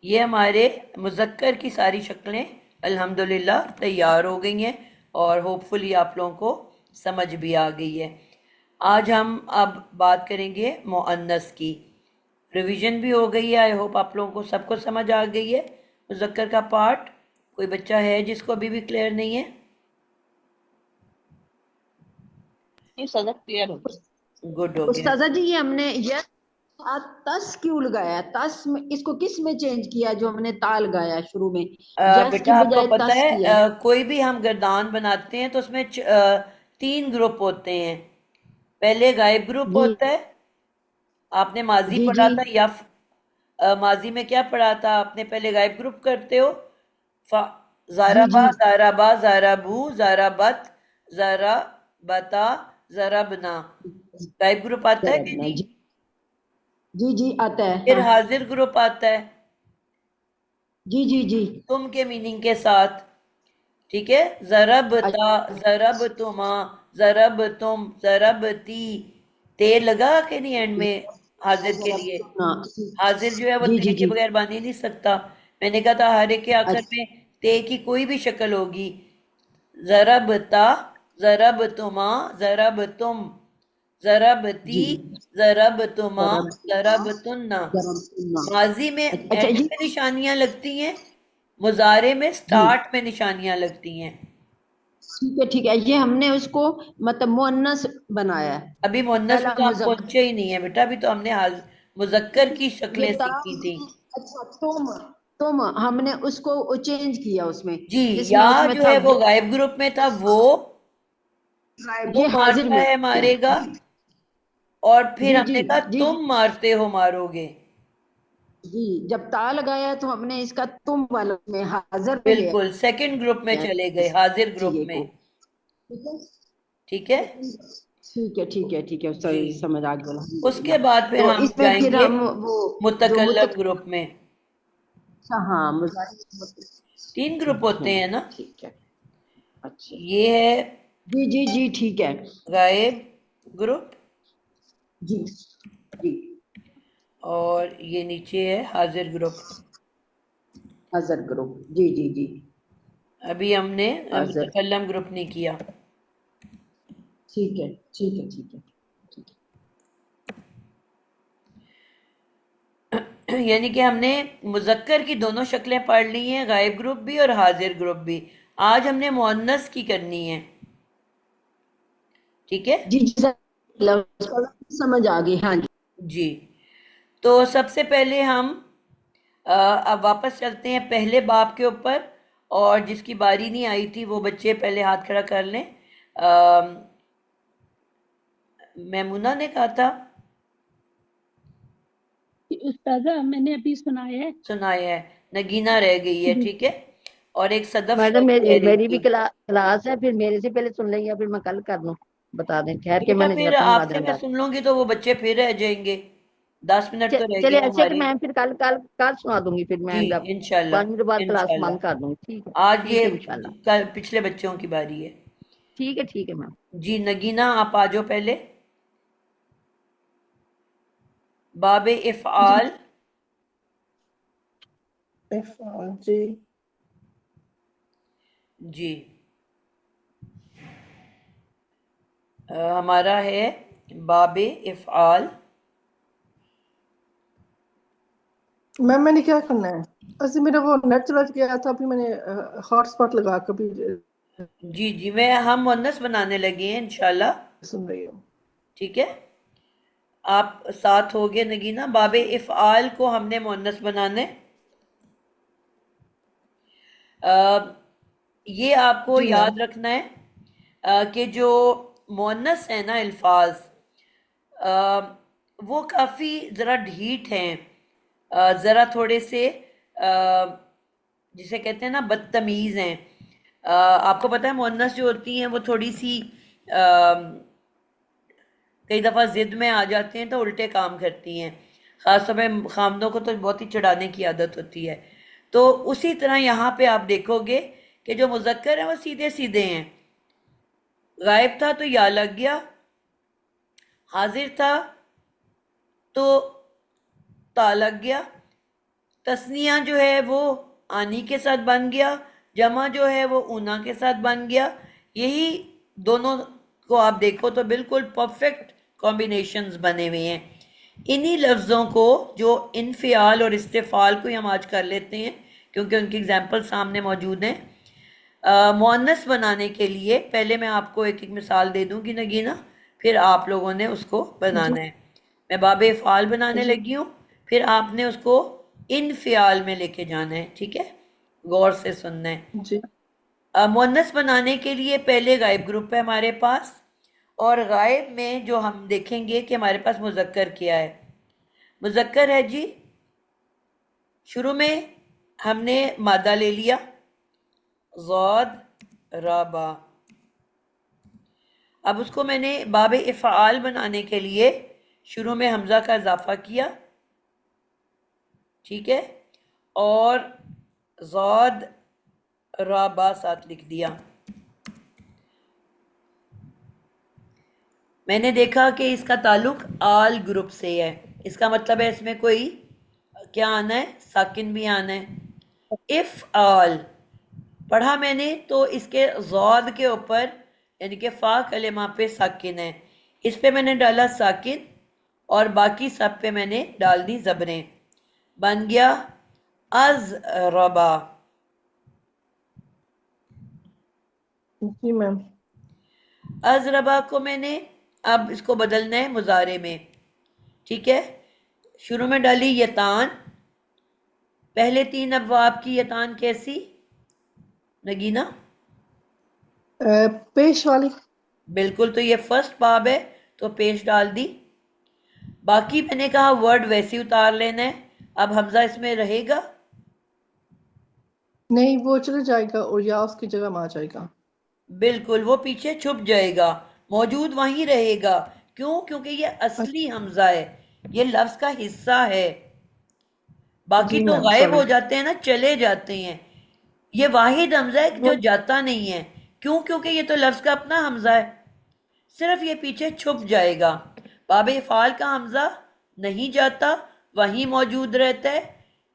ये हमारे मुज़क्कर की सारी शक्लें अल्हम्दुलिल्लाह तैयार हो गई हैं और होपफुली आप लोगों को समझ भी आ गई है। आज हम अब बात करेंगे मुअन्नस की। रिवीजन भी हो गई है, आई होप आप लोगों को सबको समझ आ गई है मुज़क्कर का पार्ट। कोई बच्चा है जिसको अभी भी क्लियर नहीं है? ये सदक क्लियर हो गया। गुड हो गया। उस्ताजा जी ये हमने यस तस क्यों लगाया? तस में इसको किस में चेंज किया जो हमने ता लगाया शुरू में? यस की बेटा आपको बजाय पता तस है किया है। कोई भी हम गर्दान बनाते हैं तो उसमें 3 ग्रुप होते हैं। पहले गायब ग्रुप जी होता है। आपने माजी जी जी पढ़ा था या माजी में क्या पढ़ा था आपने? पहले गायब ग्रुप करते हो। जी ज़ाराबा जी ज़ाराबा ज़ाराबू ज़ाराबत ज़रा बता ज़राबना। गायब ग्रुप आता है कि जरा नहीं? जी जी जी आता है फिर हाँ। हाजिर ग्रुप आता है जी जी जी तुम के मीनिंग के साथ। ठीक है, ज़रब ता अच्छा ज़रब तुमा ज़रब तुम ज़रब ती। ते लगा के नहीं एंड में हाजिर के लिए? हाँ हाजिर जो है वो जी ते जी के जी बगैर बन ही नहीं सकता। मैंने कहा था हर एक के आखिर अच्छा में ते की कोई भी शक्ल होगी। ज़रब ता ज़रब तुमा ज़रब तुम ज़रब ती जी ज़रब तुमा जरा ज़रब तुन्ना। जरा सुनना। माजी में अच्छा एंड ये में निशानियां लगती हैं, मुजारे में जी स्टार्ट में निशानियां लगती हैं। ठीक है ये हमने उसको मतलब मुअन्नस बनाया है। अभी मुअन्नस में पहला तो आप मुजक्कर पहुंचे ही नहीं है बेटा, अभी तो हमने हाल मुजक्कर की ये शक्लें ता सीखी थी। अच्छा तुम हमने उसको चेंज किया उसमें जी, या जिसमें उसमें जो था है वो वो गायब ग्रुप में था, वो ये हाजिर मारता में है है मारेगा। और फिर जी जी हमने कहा जी तुम मारते हो मारोगे। जी जब ता लगाया तो हमने इसका तुम वाला में हाजिर में ले बिल्कुल सेकंड ग्रुप में आया चले गए, इस हाजिर ग्रुप चीजे में। को। ठीक है ठीक है ठीक है जी। सही समझ आ गया उसके अल्हम्दुलिल्लाह। बाद फिर तो हम इसमें फिर जाएंगे हम वो जो मुतकल्लम ग्रुप में। अच्छा हाँ मुजाहिद 3 ग्रुप होते हैं ना, ठीक है अच्छा ये है जी ठीक है गायब ग्रुप जी जी और ये नीचे है हाजिर ग्रुप। हाजिर ग्रुप जी जी जी अभी हमने हाजिर। मुतकल्लम ग्रुप नहीं किया। ठीक है ठीक है ठीक है ठीक है। यानी कि हमने मुज़क्कर की दोनों शक्लें पढ़ ली हैं, गायब ग्रुप भी और हाजिर ग्रुप भी। आज हमने मुअन्नस की करनी है, ठीक है जी जज़ाकल्लाह, समझ आ गई। हाँ जी। जी। तो सबसे पहले हम अब वापस चलते हैं पहले बाब के ऊपर, और जिसकी बारी नहीं आई थी वो बच्चे पहले हाथ खड़ा कर लें। मैमुना ने कहा था, उस्ताजा मैंने अभी सुनाया है। सुनाया है। नगीना रह गई है, ठीक है। और एक सदफ मैडम कह रही मेरी भी थी। क्लास है, फिर मेरे से पहले सुन लेंगे, फिर मैं कल कर दूं, बता दें, ठहर के बेटा मैंने फिर बर्तन आपसे माजने मैं लगा। सुन लूंगी तो वो बच्चे फिर रह जाएंगे। 10 मिनट तो रह चले गए ऐसे कि हमारे। मैं फिर कल कल कल सुना दूंगी, फिर जी मैं जब इंशाल्लाह, 5 मिनट बाद क्लास इंशाल्लाह। बंद कर दूंगी। आज ये ठीक है इंशाल्लाह। कल पिछले बच्चों की बारी है। ठीक है मैम। जी नगीना आप आ जाओ पहले। बाबे इफ़आल। जी जी हमारा है बाबे इफ़आल। मैम, मैंने क्या करना है? ऐसे मेरा वो नेट चला गया था, अभी मैंने हॉटस्पॉट लगा कभी जी जी हम मुअन्नस बनाने लगे हैं इंशाल्लाह, सुन रही हूँ। ठीक है। आप साथ हो गए नगीना। बाबे इफ़आल को हमने मुअन्नस बनाने। ये आपको जी मैम। याद रखना है कि जो मुअन्नस है ना अल्फाज, वो काफ़ी ज़रा ढीठ हैं, ज़रा थोड़े से जिसे कहते हैं ना बदतमीज़ हैं। आपको पता है मुअन्नस जो होती हैं वो थोड़ी सी कई दफ़ा ज़िद में आ जाते हैं तो उल्टे काम करती हैं। ख़ासतौर पे खामदों को तो बहुत ही चिढ़ाने की आदत होती है। तो उसी तरह यहाँ पे आप देखोगे कि जो मुज़क्कर हैं वो सीधे सीधे हैं। गायब था तो या लग गया, हाजिर था तो ता लग गया, तस्निया जो है वो आनी के साथ बन गया, जमा जो है वो ऊना के साथ बन गया। यही दोनों को आप देखो तो बिल्कुल परफेक्ट कॉम्बिनेशंस बने हुए हैं। इन्हीं लफ्ज़ों को जो इनफ़ियाल और इस्तिफ़ाल को ही हम आज कर लेते हैं क्योंकि उनकी एग्जाम्पल सामने मौजूद हैं। मुअन्नस बनाने के लिए पहले मैं आपको एक एक मिसाल दे दूंगी नगीना, फिर आप लोगों ने उसको बनाना है। मैं बाबे फ़ाल बनाने जी लगी हूँ, फिर आपने उसको इन फ़ियाल में लेके जाना है, ठीक है। गौर से सुनना है। जी मुअन्नस बनाने के लिए पहले गायब ग्रुप है हमारे पास, और गायब में जो हम देखेंगे कि हमारे पास मुज़क्कर क्या है। मुज़क्कर है जी, शुरू में हमने मादा ले लिया ज़ाद राबा। अब उसको मैंने बाबे इफ़आल बनाने के लिए शुरू में हमज़ा का इजाफा किया, ठीक है, और ज़ाद राबा साथ लिख दिया। मैंने देखा कि इसका ताल्लुक आल ग्रुप से है, इसका मतलब है इसमें कोई क्या आना है, साकिन भी आना है। इफ़ आल पढ़ा मैंने तो इसके ज़ाद के ऊपर यानी कि फ़ा कलेमा पे साकिन है, इस पे मैंने डाला साकिन और बाकी सब पे मैंने डाल दी ज़बरें, बन गया अज रबा। जी मैम। अज रबा को मैंने अब इसको बदलना है मुजारे में, ठीक है। शुरू में डाली यतान, पहले 3 अबवाब की यतान कैसी नगीना? पेश वाली। बिल्कुल, तो ये फर्स्ट बाब है तो पेश डाल दी। बाकी मैंने कहा वर्ड वैसे ही उतार लेना है। अब हमजा इसमें रहेगा? नहीं, वो चले जाएगा और या उसकी जगह में आ जाएगा। बिल्कुल, वो पीछे छुप जाएगा, मौजूद वहीं रहेगा। क्यों? क्योंकि ये असली हमजा है, ये लफ्ज का हिस्सा है। बाकी जी तो मैम, गायब सॉरी। हो जाते हैं ना, चले जाते हैं। ये वाहिद हमजा है जो वो जाता नहीं है। क्यों? क्योंकि ये तो लफ्ज का अपना हमजा है, सिर्फ ये पीछे छुप जाएगा। बाबे फाल का हमजा नहीं जाता, वहीं मौजूद रहता है,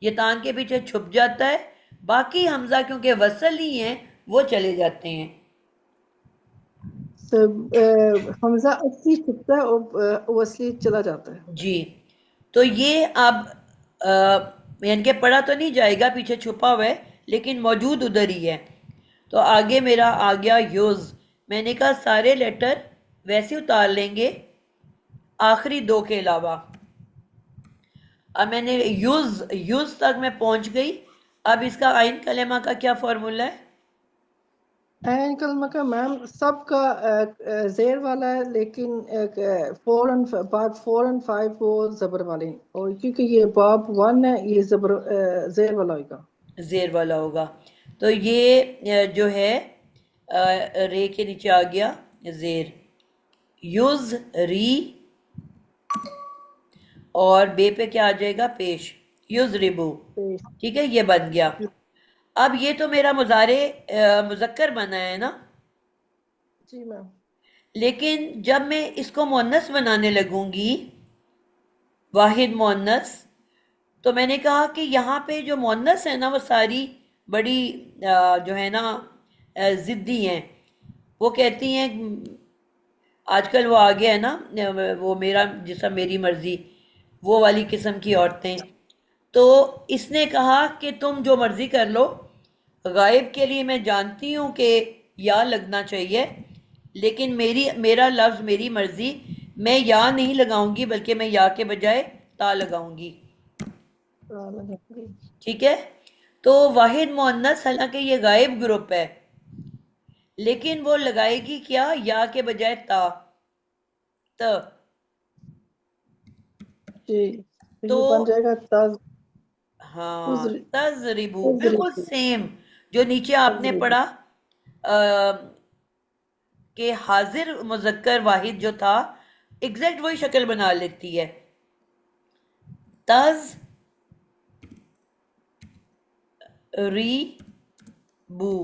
ये तान के पीछे छुप जाता है। बाकी हमजा क्योंकि वसल ही है वो चले जाते हैं। तो हमजा असली छुपता है और वो असली चला जाता है। जी, तो ये अब यानी कि पढ़ा तो नहीं जाएगा, पीछे छुपा हुआ है, लेकिन मौजूद उधर ही है। तो आगे मेरा आ गया यूज। मैंने कहा सारे लेटर वैसे उतार लेंगे आखिरी दो के अलावा। अब मैंने यूज यूज तक मैं पहुंच गई। अब इसका आइन कलेमा का क्या फॉर्मूला है? एन कलमा का मैम सबका जेर वाला है, लेकिन बाब 4 और 5 वो जबर वाले हैं। और क्योंकि ये बाब 1 है, ये जबर जेर वाला होगा। जेर वाला होगा। तो ये जो है रे के नीचे आ गया जेर, युज री, और बे पे क्या आ जाएगा? पेश, युज रिबू। ठीक है, ये बन गया। अब ये तो मेरा मुजारे मुजक्कर बना है ना, जी मैम। लेकिन जब मैं इसको मुअन्नस बनाने लगूंगी, वाहिद मुअन्नस, तो मैंने कहा कि यहाँ पे जो मुअन्नस है ना, वो सारी बड़ी जो है ना जिद्दी हैं। वो कहती हैं, आजकल वो आ गया है ना वो मेरा जैसा मेरी मर्जी, वो वाली किस्म की औरतें। तो इसने कहा कि तुम जो मर्जी कर लो, गायब के लिए मैं जानती हूँ कि या लगना चाहिए, लेकिन मेरा लफ्ज मेरी मर्जी, मैं या नहीं लगाऊंगी, बल्कि मैं या के बजाय ता लगाऊंगी। ठीक है, तो वाहिद मुअन्नस, हालांकि ये गायब ग्रुप है, लेकिन वो लगाएगी क्या? या के बजाय ता, त। जी, तो ये बन जाएगा ताज हाँ, उजरी तजरिबू, उजरी बिल्कुल सेम जो नीचे आपने तजरिबू। पढ़ा कि हाजिर मुजक्कर वाहिद जो था, एग्जैक्ट वही शक्ल बना लेती है। तज री बू।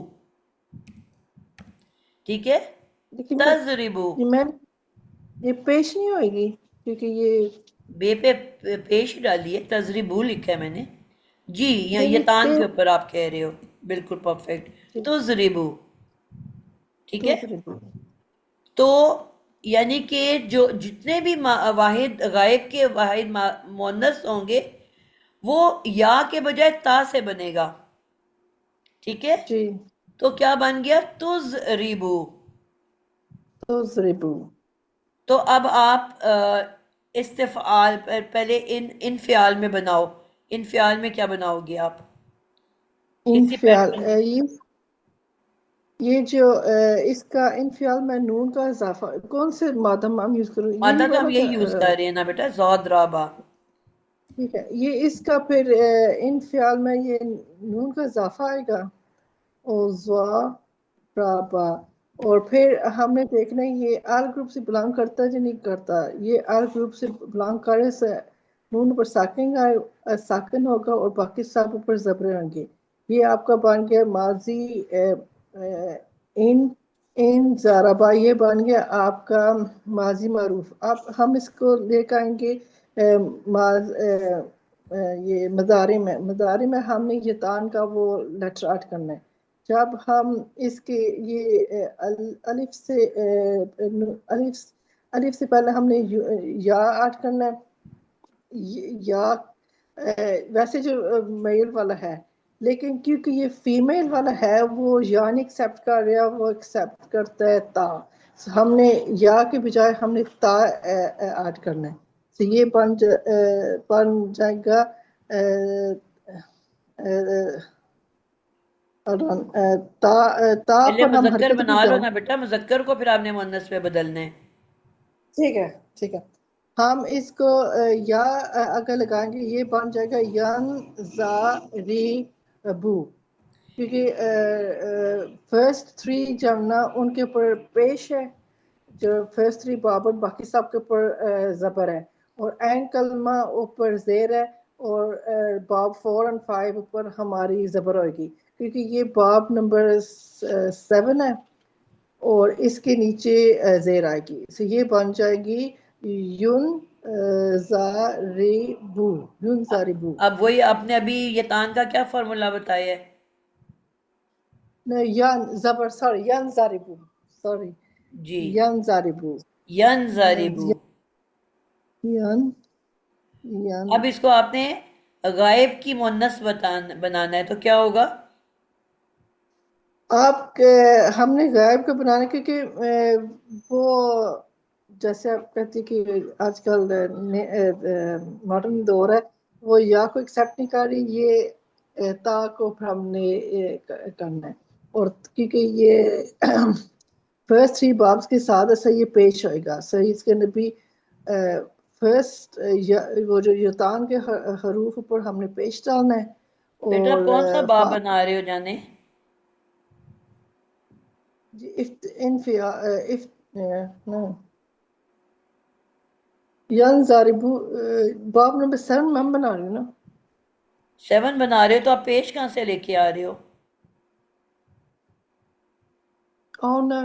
ठीक है, लेकिन तजरिबू। ये मैम ये पेश नहीं होएगी, क्योंकि ये बे पे पेश डाली है, तजरिबू लिखा है मैंने। जी, यहाँ नहीं नहीं यतान पे के ऊपर आप कह रहे हो, बिल्कुल परफेक्ट। तुजरिबू। ठीक है, तजरिबू। तो यानी कि जो जितने भी वाहिद गायब के वाहिद मुअन्नस होंगे, वो या के बजाय ता से बनेगा। ठीक है, जी, तो क्या बन गया? तुज रिबू। तजरिबू। तो अब आप इस्तिफाल पहले इन फ़ियाल में बनाओ। इन फ़ियाल में क्या बनाओगे आप? इसी इंफियाल पैटर्न। ये जो इसका इंफियाल में नून का इजाफा कौन से मादम हम यूज करूँ, मादा यही तो हम वाला यही यूज कर रहे हैं ना बेटा, जौद राबा। ठीक है, ये इसका फिर इंफियाल में ये नून का इजाफा आएगा और ज़ा राबा। और फिर हमने देखना है ये आल ग्रुप से बिलोंग करता है या नहीं करता। ये आल ग्रुप से बिलोंग करे से नून पर साकिन होगा और बाकी सब ऊपर जबरे होंगे। ये आपका बन गया माजी इन इन जाराबा, ये बन गया आपका माजी मारूफ। अब हम इसको लेकर आएंगे ये मदारी में हमने ये तान का वो लेटर ऐड करना है। जब हम इसके ये अलिफ से अलिफ से पहले हमने या ऐड करना है। या वैसे जो मेल वाला है, लेकिन क्योंकि ये फीमेल वाला है वो या नहीं एक्सेप्ट कर रहा, वो एक्सेप्ट करता है ता। हमने या के बजाय हमने ता ऐड करना है। तो ये बन जाएगा ता पहले पर हम मुजक्कर हरकत भी बना लो जाम। ना बेटा, मुजक्कर को फिर आपने मुअन्नस पे बदलना है। ठीक है, ठीक है। हम इसको या अगर लगाएंगे ये बन जाएगा यन जा री बू, क्योंकि फर्स्ट थ्री जब ना उनके ऊपर पेश है, जो फर्स्ट थ्री बाबर, बाकी सब के ऊपर जबर है, और एन कलमा ऊपर जेर है, और बाब 4 और 5 ऊपर हमारी जबर होगी, क्योंकि ये बाब नंबर 7 है और इसके नीचे जेर आएगी। तो ये बन जाएगी युन जारिबू, युन जारिबू। अब वही आपने अभी ये तान का क्या फॉर्मूला बताया है? No, Zabar, sorry, Yan Zaribu. Sorry, जी, Yan Zaribu. यनज़रिबु। Yan, Yan. अब इसको आपने गायब की मुन्नस बनाना है, तो क्या होगा? हमने गायब को बनाने क्योंकि वो जैसे आप कहती कि आजकल मॉडर्न दौर है, वो या को एक्सेप्ट नहीं कर रही, ये ता को फिर हमने करना है। और क्योंकि ये फर्स्ट थ्री बाब्स के साथ ऐसा ये पेश होएगा, सो इसके अंदर भी फर्स्ट वो जो यतान के हरूफ ऊपर हमने पेश डालना है। बेटा और कौन सा बाब बना रहे हो जाने? if if no yan zaribu बाब नंबर 7 मैम बना रही हूँ ना। 7 बना रहे हो तो आप पेश कहाँ से लेके आ रहे हो? ओह no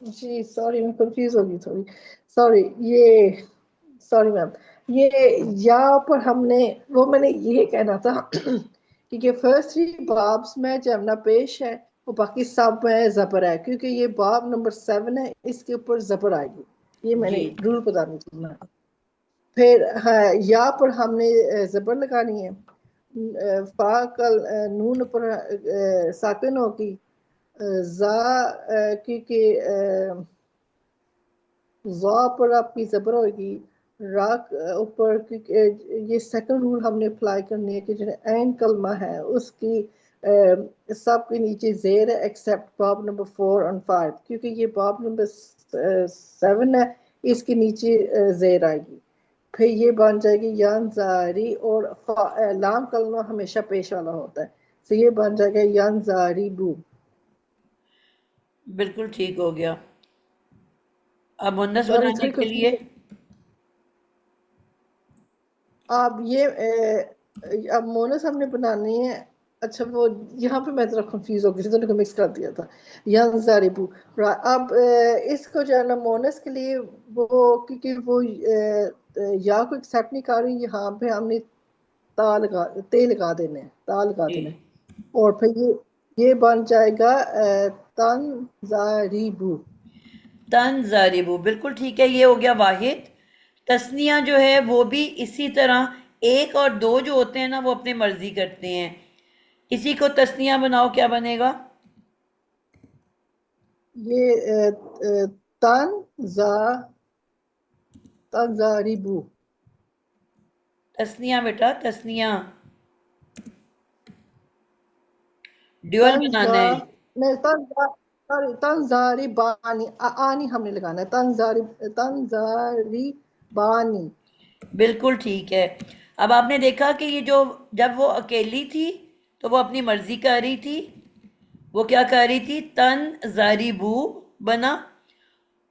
जी सॉरी, मैं कंफ्यूज हो गई थोड़ी, सॉरी। ये सॉरी मैम, ये या पर हमने वो मैंने ये कहना था कि फर्स्ट थ्री बाब्स में जमना पेश है, वो बाकी सब में जबर है, क्योंकि ये बाब नंबर 7 है, इसके ऊपर जबर आएगी। ये मैंने जी, रूल बताना चाहना। फिर हाँ, या पर हमने जबर लगानी है, फा कल नून पर साकिन होगी, जा क्योंकि जा पर आपकी जबर होगी, राक ऊपर क्योंकि ये सेकंड रूल हमने अप्लाई करनी है कि जो एन कलमा है उसकी सब के नीचे जेर है एक्सेप्ट बाब नंबर 4 और 5, क्योंकि ये बाब नंबर 7 है, इसके नीचे जेर आएगी। फिर ये बन जाएगी यान जारी, और लाम कलमा हमेशा पेश वाला होता है, तो ये बन जाएगा यान जारी बू। बिल्कुल ठीक हो गया। अब मुन्नस सॉरी बनाने थोड़ी के लिए आप ये अब मोनस हमने बनानी है। अच्छा, वो यहाँ पे मैं जरा कंफ्यूज हो गई थी, दोनों को मिक्स कर दिया था। यहाँ जारिबू। अब इसको जो है ना मोनस के लिए वो, क्योंकि वो या को एक्सेप्ट नहीं कर रही, यहाँ पे हमने ते लगा देने, ता लगा जी, देने, और फिर ये बन जाएगा तंजारिबू। तंजारिबु, बिल्कुल ठीक है। ये हो गया वाहिद। तस्निया जो है वो भी इसी तरह, एक और दो जो होते हैं ना वो अपनी मर्जी करते हैं। इसी को तस्निया बनाओ, क्या बनेगा? ये तंजा तंजारिबू। तस्निया बेटा, तस्निया ड्यूअल तंजा बनाना है। नहीं, तंजा सॉरी, तंजारी बानी, आनी हमने लगाना है, तंजारी बानी। बिल्कुल ठीक है। अब आपने देखा कि ये जो, जब वो अकेली थी तो वो अपनी मर्जी कर रही थी। वो क्या कर रही थी? तन जारिबू बना।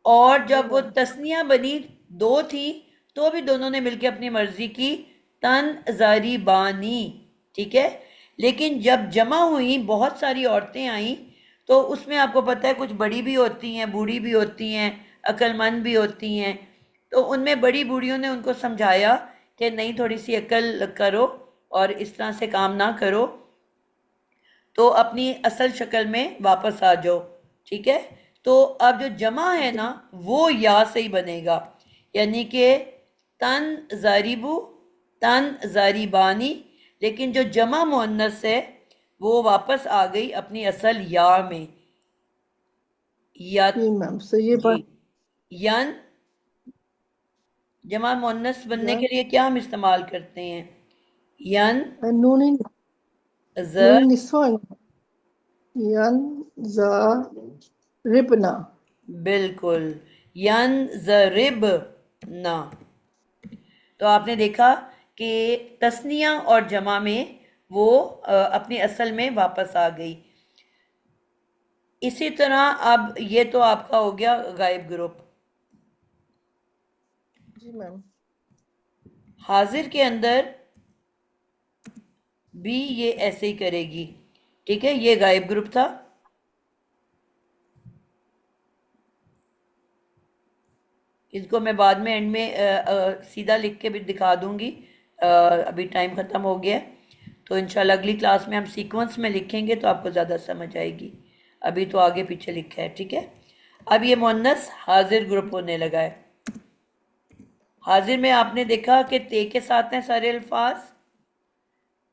और जी जब वो मैम। तस्निया बनी, दो थी, तो भी दोनों ने मिलकर अपनी मर्जी की, तन जारिबानी। ठीक है। लेकिन जब जमा हुई, बहुत सारी औरतें आईं, तो उसमें आपको पता है कुछ बड़ी भी होती हैं, बूढ़ी भी होती हैं, अक्लमंद भी होती हैं। तो उनमें बड़ी बूढ़ियों ने उनको समझाया कि नहीं, थोड़ी सी अक्ल करो और इस तरह से काम ना करो, तो अपनी असल शक्ल में वापस आ जाओ। ठीक है। तो अब जो जमा है ना वो या से ही बनेगा, यानी कि तन जारिबू, तन जारिबानी। लेकिन जो जमा मुअन्नस है वो वापस आ गई अपनी असल या में। या, जी मैम, सो ये जी, बात यन। जमा मुअन्नस बनने या के लिए क्या हम इस्तेमाल करते हैं? यन, नूनी ज, निस्वा, यन जा रिबना। बिल्कुल, यन जरिब ना। तो आपने देखा कि तस्निया और जमा में वो अपनी असल में वापस आ गई। इसी तरह अब ये तो आपका हो गया गायब ग्रुप। जी मैम। हाजिर के अंदर भी ये ऐसे ही करेगी। ठीक है। ये गायब ग्रुप था। इसको मैं बाद में एंड में सीधा लिख के भी दिखा दूंगी। अभी टाइम ख़त्म हो गया है, तो इंशाल्लाह अगली क्लास में हम सीक्वेंस में लिखेंगे तो आपको ज़्यादा समझ आएगी। अभी तो आगे पीछे लिखा है, ठीक है। अब ये मुअन्नस हाजिर ग्रुप होने लगा है। हाजिर में आपने देखा कि ते के साथ हैं सारे अल्फाज,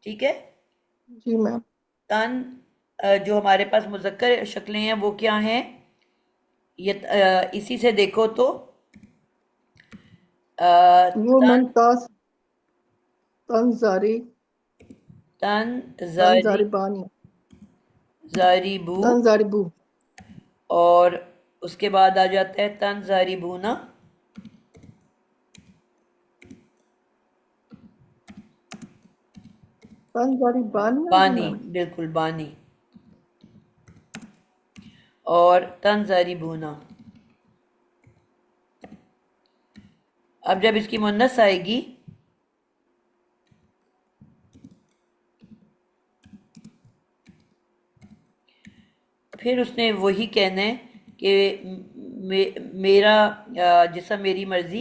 ठीक है। जी मैम। तन जो हमारे पास मुज़क्कर शक्लें हैं वो क्या हैं, ये इसी से देखो तो वो तन, मैम तास तंजारी तन तंजारी बानी जारिबू, तंजारी बू और उसके बाद आ जाता है तन जारिबूना, तंजारी बानी है बानी, मैम। बिल्कुल बानी, और तन जारिबूना। अब जब इसकी मुन्नस आएगी फिर उसने वही कहना है कि मेरा जिसम मेरी मर्जी,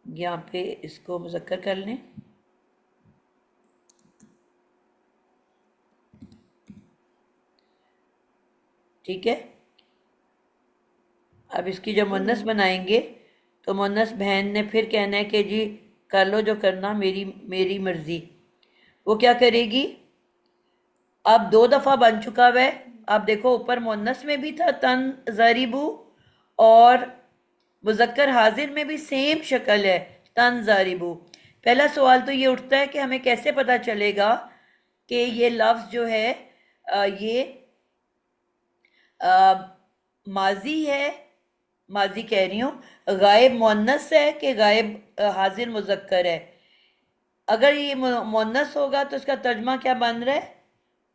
यहाँ पे इसको मुज़क्कर कर लें, ठीक है। अब इसकी जब मुन्नस बनाएंगे तो मुन्नस बहन ने फिर कहना है कि जी कर लो जो करना, मेरी मेरी मर्जी। वो क्या करेगी, अब 2 दफा बन चुका हुआ है। अब देखो ऊपर मुन्नस में भी था तन जारिबू, और मुज़क्कर हाजिर में भी सेम शक्ल है तन जारिबू। पहला सवाल तो ये उठता है कि हमें कैसे पता चलेगा कि ये लफ्ज़ जो है ये माजी है, माजी कह रही हूँ, गायब मुअन्नस है कि गायब हाजिर मुज़क्कर है। अगर ये मुअन्नस होगा तो इसका तर्जमा क्या बन रहा है,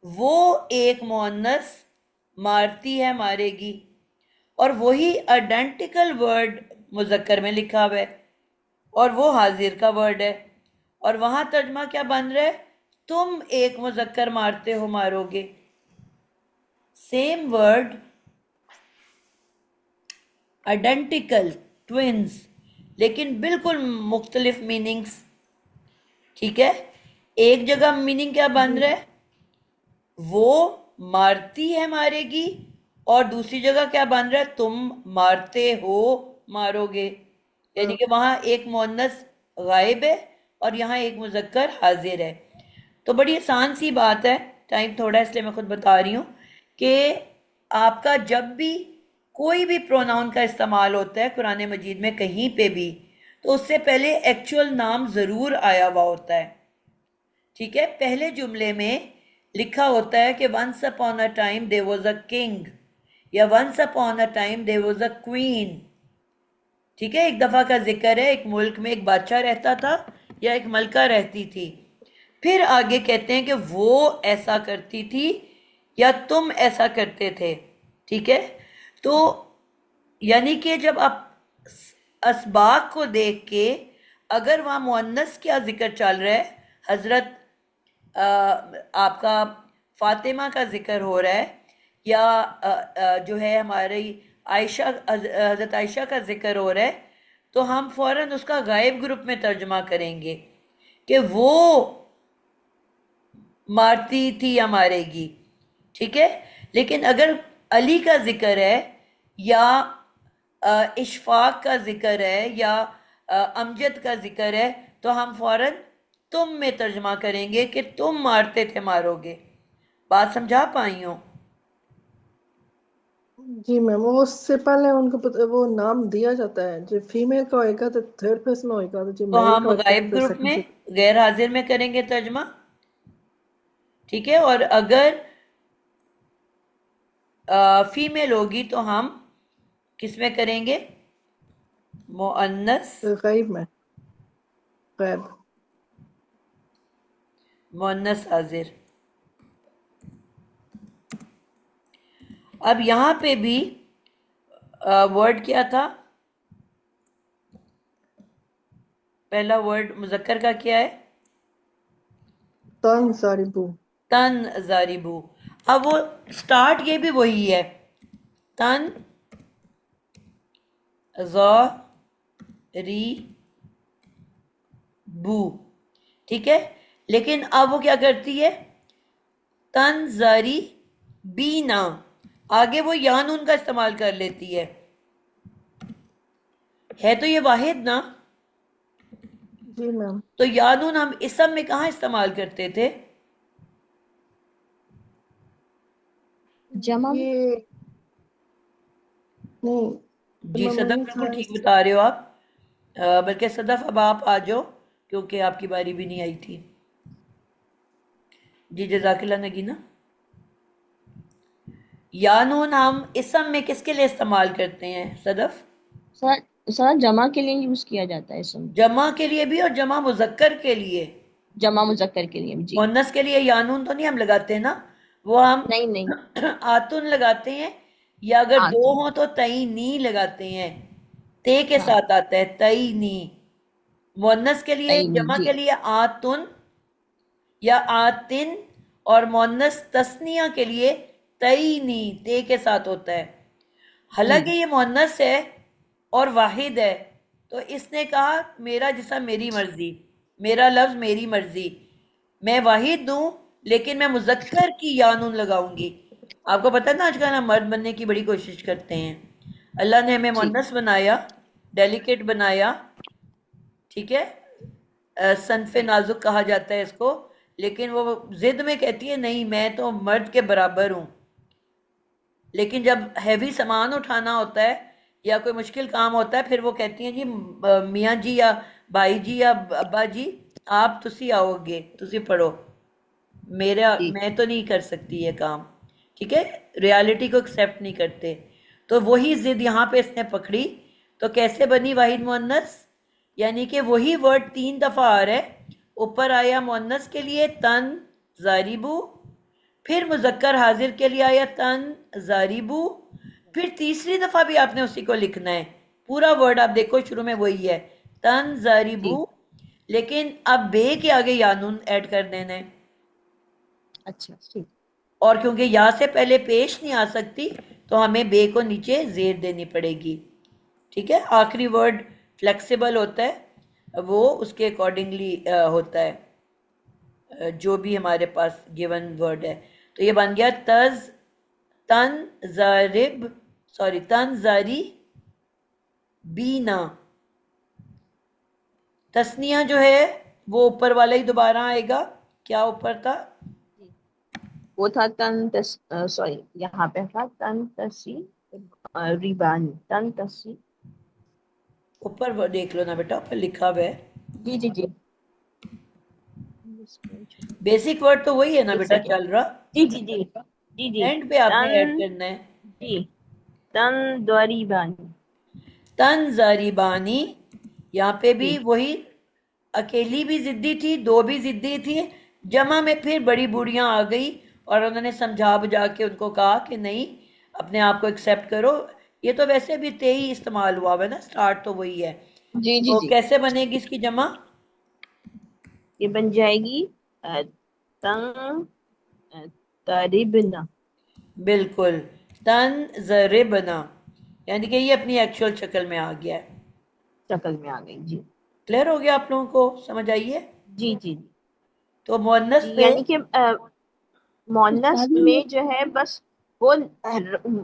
वो एक मुअन्नस मारती है, मारेगी, और वही आइडेंटिकल वर्ड मुज़क्कर में लिखा हुआ है और वो हाजिर का वर्ड है, और वहां तर्जमा क्या बन रहा है, तुम एक मुज़क्कर मारते हो, मारोगे। सेम वर्ड, आइडेंटिकल, ट्विंस, लेकिन बिल्कुल मुख्तलिफ मीनिंग्स, ठीक है। एक जगह मीनिंग क्या बन रहा है, वो मारती है, मारेगी, और दूसरी जगह क्या बन रहा है, तुम मारते हो, मारोगे। यानी कि वहां एक मुअन्नस गायब है और यहाँ एक मुज़क्कर हाजिर है। तो बड़ी आसान सी बात है, टाइम थोड़ा है इसलिए मैं खुद बता रही हूँ कि आपका जब भी कोई भी प्रोनाउन का इस्तेमाल होता है कुरान मजीद में कहीं पे भी, तो उससे पहले एक्चुअल नाम ज़रूर आया हुआ होता है, ठीक है। पहले जुमले में लिखा होता है कि once upon a time there was a king, या once upon a time there was a queen, ठीक है। एक दफ़ा का जिक्र है, एक मुल्क में एक बादशाह रहता था या एक मलका रहती थी। फिर आगे कहते हैं कि वो ऐसा करती थी या तुम ऐसा करते थे, ठीक है। तो यानी कि जब आप असबाक को देख के अगर वहाँ मुअन्नस क्या जिक्र चल रहा है, हजरत आपका फातिमा का जिक्र हो रहा है, या जो है हमारी आयशा, हजरत आयशा का जिक्र हो रहा है, तो हम फौरन उसका गायब ग्रुप में तर्जमा करेंगे कि वो मारती थी या मारेगी, ठीक है। लेकिन अगर अली का जिक्र है या इशफाक का जिक्र है या अमजद का जिक्र है, तो हम फौरन तुम में तर्जमा करेंगे कि तुम मारते थे, मारोगे। बात समझा पाई हो? जी मैम, वो उससे पहले उनको वो नाम दिया जाता है, जो फीमेल का होएगा तो थर्ड पर्सन होएगा, तो जो तो मेल हम का होएगा तो गायब फिर ग्रुप सेकंड में पर्सन। गैर हाजिर में करेंगे तर्जमा, ठीक है। और अगर फीमेल होगी तो हम किस में करेंगे, मुअन्नस, गैब में, गैब। मुअन्नस हाजिर। अब यहाँ पे भी वर्ड क्या था, पहला वर्ड मुज़क्कर का क्या है, तन सारिबू। तन जारिबू। अब वो स्टार्ट ये भी वही है, तन ज़ारिबू, ठीक है। लेकिन अब वो क्या करती है, तंजरी बीना, आगे वो या नून का इस्तेमाल कर लेती है तो ये वाहिद ना। जी मैम। तो या नून हम इसम में कहाँ इस्तेमाल करते थे? जमा में। ये नहीं, जी सदफ, मामूनी बिल्कुल था। ठीक बता रहे हो आप। बल्कि सदफ अब आप आ जाओ, क्योंकि आपकी बारी भी नहीं आई थी। जी जज़ाकिल्लाह नगीना। या नून हम इसम में किसके लिए इस्तेमाल करते हैं सदफ? सर जमा के लिए यूज किया जाता है इसम। जमा के लिए भी और जमा मुजक्कर के लिए। जमा मुजक्कर के लिए जी। मुन्नस के लिए या नून तो नहीं हम लगाते ना, वो हम नहीं नहीं, आतुन लगाते हैं, या अगर दो आतुन। हो तो तई नी लगाते हैं। ते के हाँ, साथ आता है तई नी। मुन्नस के लिए, तईनी जमा जी। के लिए आतुन या आतिन, और मुन्नस तस्निया के लिए तईनी, ते के साथ होता है। हालांकि ये मुन्नस है और वाहिद है, तो इसने कहा मेरा जैसा मेरी मर्जी, मेरा लफ्ज मेरी मर्जी, मैं वाहिद दूं लेकिन मैं मुजक्कर की या नून लगाऊंगी। आपको पता है ना, आजकल हम मर्द बनने की बड़ी कोशिश करते हैं। अल्लाह ने हमें जी मुन्नस बनाया, डेलिकेट बनाया, ठीक है, सनफे नाजुक कहा जाता है इसको, लेकिन वो जिद में कहती है नहीं मैं तो मर्द के बराबर हूं। लेकिन जब हैवी सामान उठाना होता है या कोई मुश्किल काम होता है, फिर वो कहती हैं जी मियाँ जी या भाई जी या अब्बा जी आप तुसी आओगे, तुसी पढ़ो, मेरा जी मैं तो नहीं कर सकती ये काम। ठीक है, रियलिटी को एक्सेप्ट नहीं करते। तो वही जिद यहाँ पे इसने पकड़ी। तो कैसे बनी वाहिद मुअन्नस? यानी कि वही वर्ड 3 दफा आ रहा है। ऊपर आया मुअन्नस के लिए तन जारिबू, फिर मुजक्कर हाजिर के लिए आया तन जारिबू, फिर तीसरी दफा भी आपने उसी को लिखना है। पूरा वर्ड आप देखो, शुरू में वही है तन जी जारिबू, लेकिन अब बे के आगे यानून ऐड कर देना है। अच्छा ठीक। और क्योंकि या से पहले पेश नहीं आ सकती, तो हमें बे को नीचे जेर देनी पड़ेगी। ठीक है, आखिरी वर्ड फ्लेक्सिबल होता है, वो उसके अकॉर्डिंगली होता है, जो भी हमारे पास गिवन वर्ड है। तो ये बन गया तन जारिब, सॉरी तन जारी बीना। तस्निया जो है वो ऊपर वाला ही दोबारा आएगा। क्या ऊपर था? वो था सॉरी, यहाँ पे था तन तसी रिबानी, तन तसी। ऊपर वो देख लो ना बेटा, ऊपर लिखा हुआ है। जी जी जी। बेसिक वर्ड तो वही है ना एक बेटा सेकेंड। चल रहा, जी जी जी जी जी। एंड पे आपने ऐड तन करना है। जी तन द्वरीबानी। तन जारिबानी, यहाँ पे भी जी वही, अकेली भी जिद्दी थी, दो भी जिद्दी थी, जमा में फिर बड़ी बूढ़ियां आ गई और उन्होंने समझा बुझा के उनको कहा कि नहीं, अपने आप को एक्सेप्ट करो। ये तो वैसे भी ते ही इस्तेमाल हुआ है ना, स्टार्ट तो वही है। जी जी तो जी। कैसे बनेगी इसकी जमा? ये बन जाएगी तन तरिबना। बिल्कुल, तन जरिबना, यानी कि ये अपनी एक्चुअल शक्ल में आ गया है। शक्ल में आ गई जी। क्लियर हो गया आप लोगों को? समझ आई है? जी जी तो मुअन्नस जी। पे यानी कि मोनस उस्ताद ये में जो है बस वो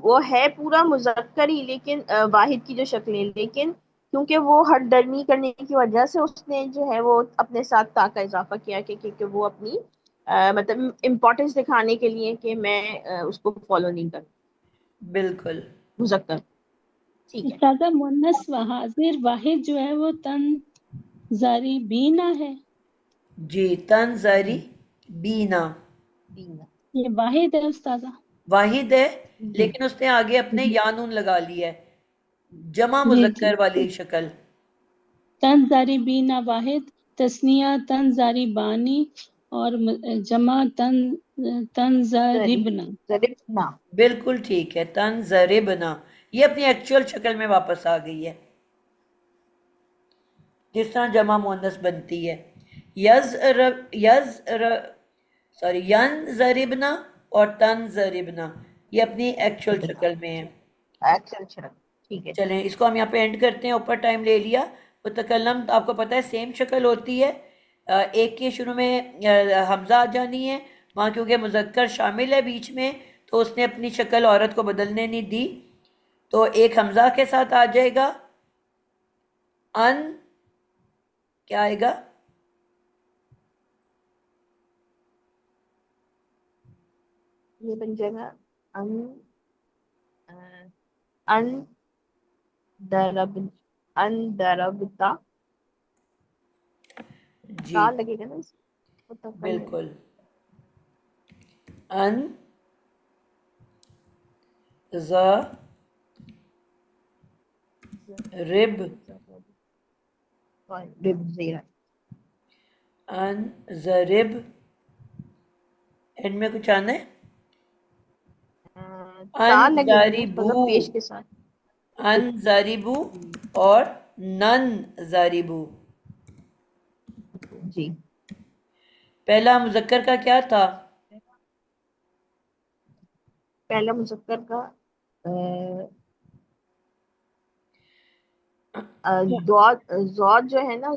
वो है पूरा मुजक्कर ही, लेकिन वाहिद की जो शक्ल है, लेकिन क्योंकि वो हर दरमी करने की वजह से उसने जो है वो अपने साथ ता का इजाफा किया कि क्योंकि वो अपनी मतलब इम्पोर्टेंस दिखाने के लिए कि मैं उसको फॉलो नहीं कर बिल्कुल मुजक्कर। ठीक है। उस्ताद मुन्नस व हाजिर वाहिद जो है वो तन जारी बीना है। जी, तन जरी बीना बीना। ये वाहिद है उस्ताद। वाहिद है, जी लेकिन उसने आगे अपने जी यानून लगा लिया है, जमा जी जी। मुजक्कर वाली शक्ल। तन जारी बीना वाहिद, तस्निया तन जारी बानी, और जमा तन तन जरी जारिबना। जरिबना। बिल्कुल ठीक है, तन जरिबना, ये अपनी एक्चुअल शक्ल में वापस आ गई है, जिस तरह जमा मुअन्नस बनती है। सॉरी यन जरिबना और तन जरिबना, ये अपनी एक्चुअल शक्ल में है। एक्चुअल शक्ल। ठीक है। चलें, इसको हम यहाँ पे एंड करते हैं, ऊपर टाइम ले लिया। मुतकल्लम तो आपको पता है सेम शक्ल होती है, एक के शुरू में हमजा आ जानी है वहाँ, क्योंकि मुजक्कर शामिल है बीच में, तो उसने अपनी शक्ल औरत को बदलने नहीं दी, तो एक हमजा के साथ आ जाएगा। अन क्या आएगा? ये बन जाएगा अन अन दरब अन दरबता। जी ता लगेगा ना इसमें, मुतकल्लिम। बिल्कुल। अन ज रिब रिब ज़ेरा। अन जरिब, एंड में कुछ आना है। ता अन लगेगी ना जारिबू, मतलब पेश के साथ। अन जारिबू और नन जारिबू। जी, पहला मुजक्कर का क्या था? पहला मुज़क्कर का ज़ौद जो है ना,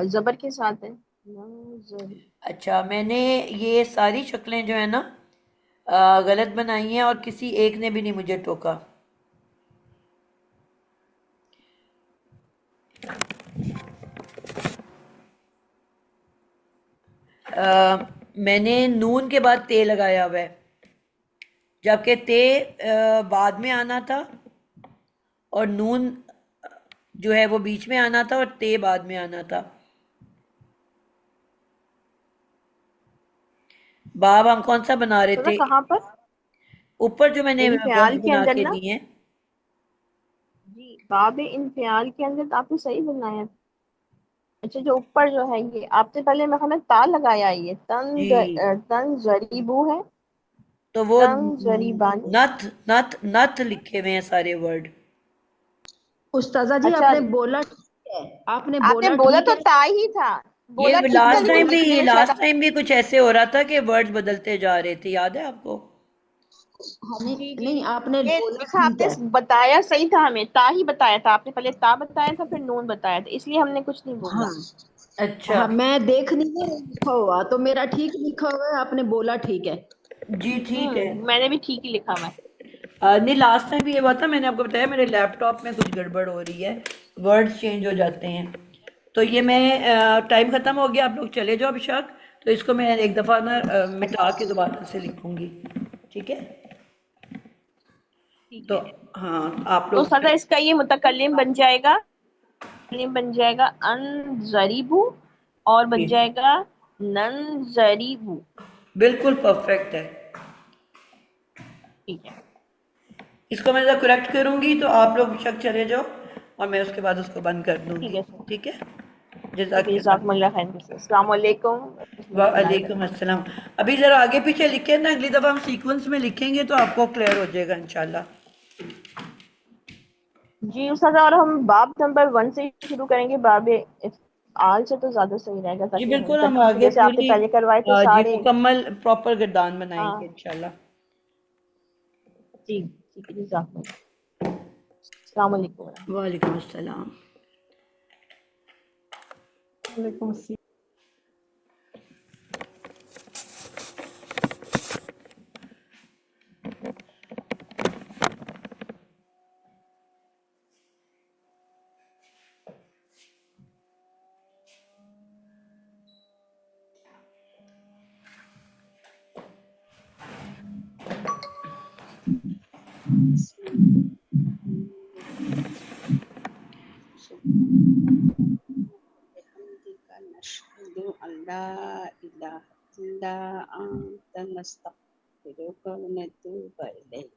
ज़बर के साथ है। नज़री। अच्छा, मैंने ये सारी शक्लें जो है ना गलत बनाई हैं और किसी एक ने भी नहीं मुझे टोका। मैंने नून के बाद ते लगाया हुआ है, जबकि ते बाद में आना था और नून जो है वो बीच में आना था और ते बाद में आना था। बाब हम कौन सा बना रहे तो ना थे? कहाँ पर? ऊपर जो मैंने इन वर्ड्स फ़ियाल के बना अंदर के ना। दिए हैं। जी, बाब इन फ़ियाल के अंदर तो आपने सही बनाया। अच्छा, जो ऊपर जो है ये आपने पहले मैं खाना ता लगाया है, ये जी, तन जरीबू है। तो वो तन जरीबानी। नथ नथ नथ लिखे हुए हैं सारे वर्ड। उस्ताजा जी अच्छा, आपने बोला ठीक है, आपने आपने बोला बोला ठीक तो है। ता ही था। ये बोला ठीक था लास्ट लेकिन टाइम लिखने भी में शायद लास्ट टाइम भी कुछ ऐसे हो रहा था कि वर्ड्स बदलते जा रहे थे, याद है आपको? हमें जी जी नहीं, आपने ये बोला लिखा ठीक आपने है। बताया सही था, हमें ता ही बताया था आपने, पहले ता बताया था फिर नून बताया था, इसलिए हमने कुछ नहीं बोला। हाँ अच्छा। हाँ, मैं देख नहीं रही लिखा हुआ, तो मेरा ठीक लिखा हुआ है, आपने बोला ठीक है। जी ठीक है। मैंने भी ठीक ही लिखा हुआ है। नहीं, लास्ट टाइम भी ये बात था, मैंने आपको बताया मेरे लैपटॉप में कुछ गड़बड़ हो रही है, वर्ड्स चेंज हो जाते हैं। तो ये मैं टाइम ख़त्म हो गया, आप लोग चले जाओ अभिशाक। तो इसको मैं एक दफ़ा ना मिटा के दोबारा से लिखूंगी, ठीक है? ठीक तो है, हाँ, आप तो लोग सदा इसका ये मुतकल्लिम बन जाएगा। मुतकल्लिम बन जाएगा अन जरीबू और बन जाएगा नन जरीबू। बिल्कुल परफेक्ट है। ठीक है। इसको मैं जरा करेक्ट करूंगी तो आप लोग बेशक चले जाओ और मैं उसके बाद उसको बंद कर ठीक दूंगी, है सर। ठीक है? ठीक है, जज़ाकल्लाह। जज़ाकुमुल्लाह खैर। अस्सलाम वालेकुम रहमतुल्लाहि वालेकुम अस्सलाम। अभी जरा आगे पीछे लिखे ना, अगली दफ़ा हम सीक्वेंस में लिखेंगे तो आपको क्लियर हो जाएगा इंशाल्लाह। जी उस्ताद, और हम बाब नंबर 1 से शुरू करेंगे, बाब आल से तो ज्यादा सही रहेगा, जी ताकि हम बिल्कुल, हम तरतीब से आगे जैसे आपने पूरी पहले करवाए थे जी सारे। मुकम्मल प्रॉपर गर्दान बनाएंगे हाँ इंशाल्लाह। जी ठीक है, जज़ाकुमुल्लाह। अस्सलाम वालेकुम। वालेकुम अस्सलाम। वालेकुम अस्सलाम। अल्ला इलाहा इल्ला अंता नस्तगफिरुका व नतूबु इलैक।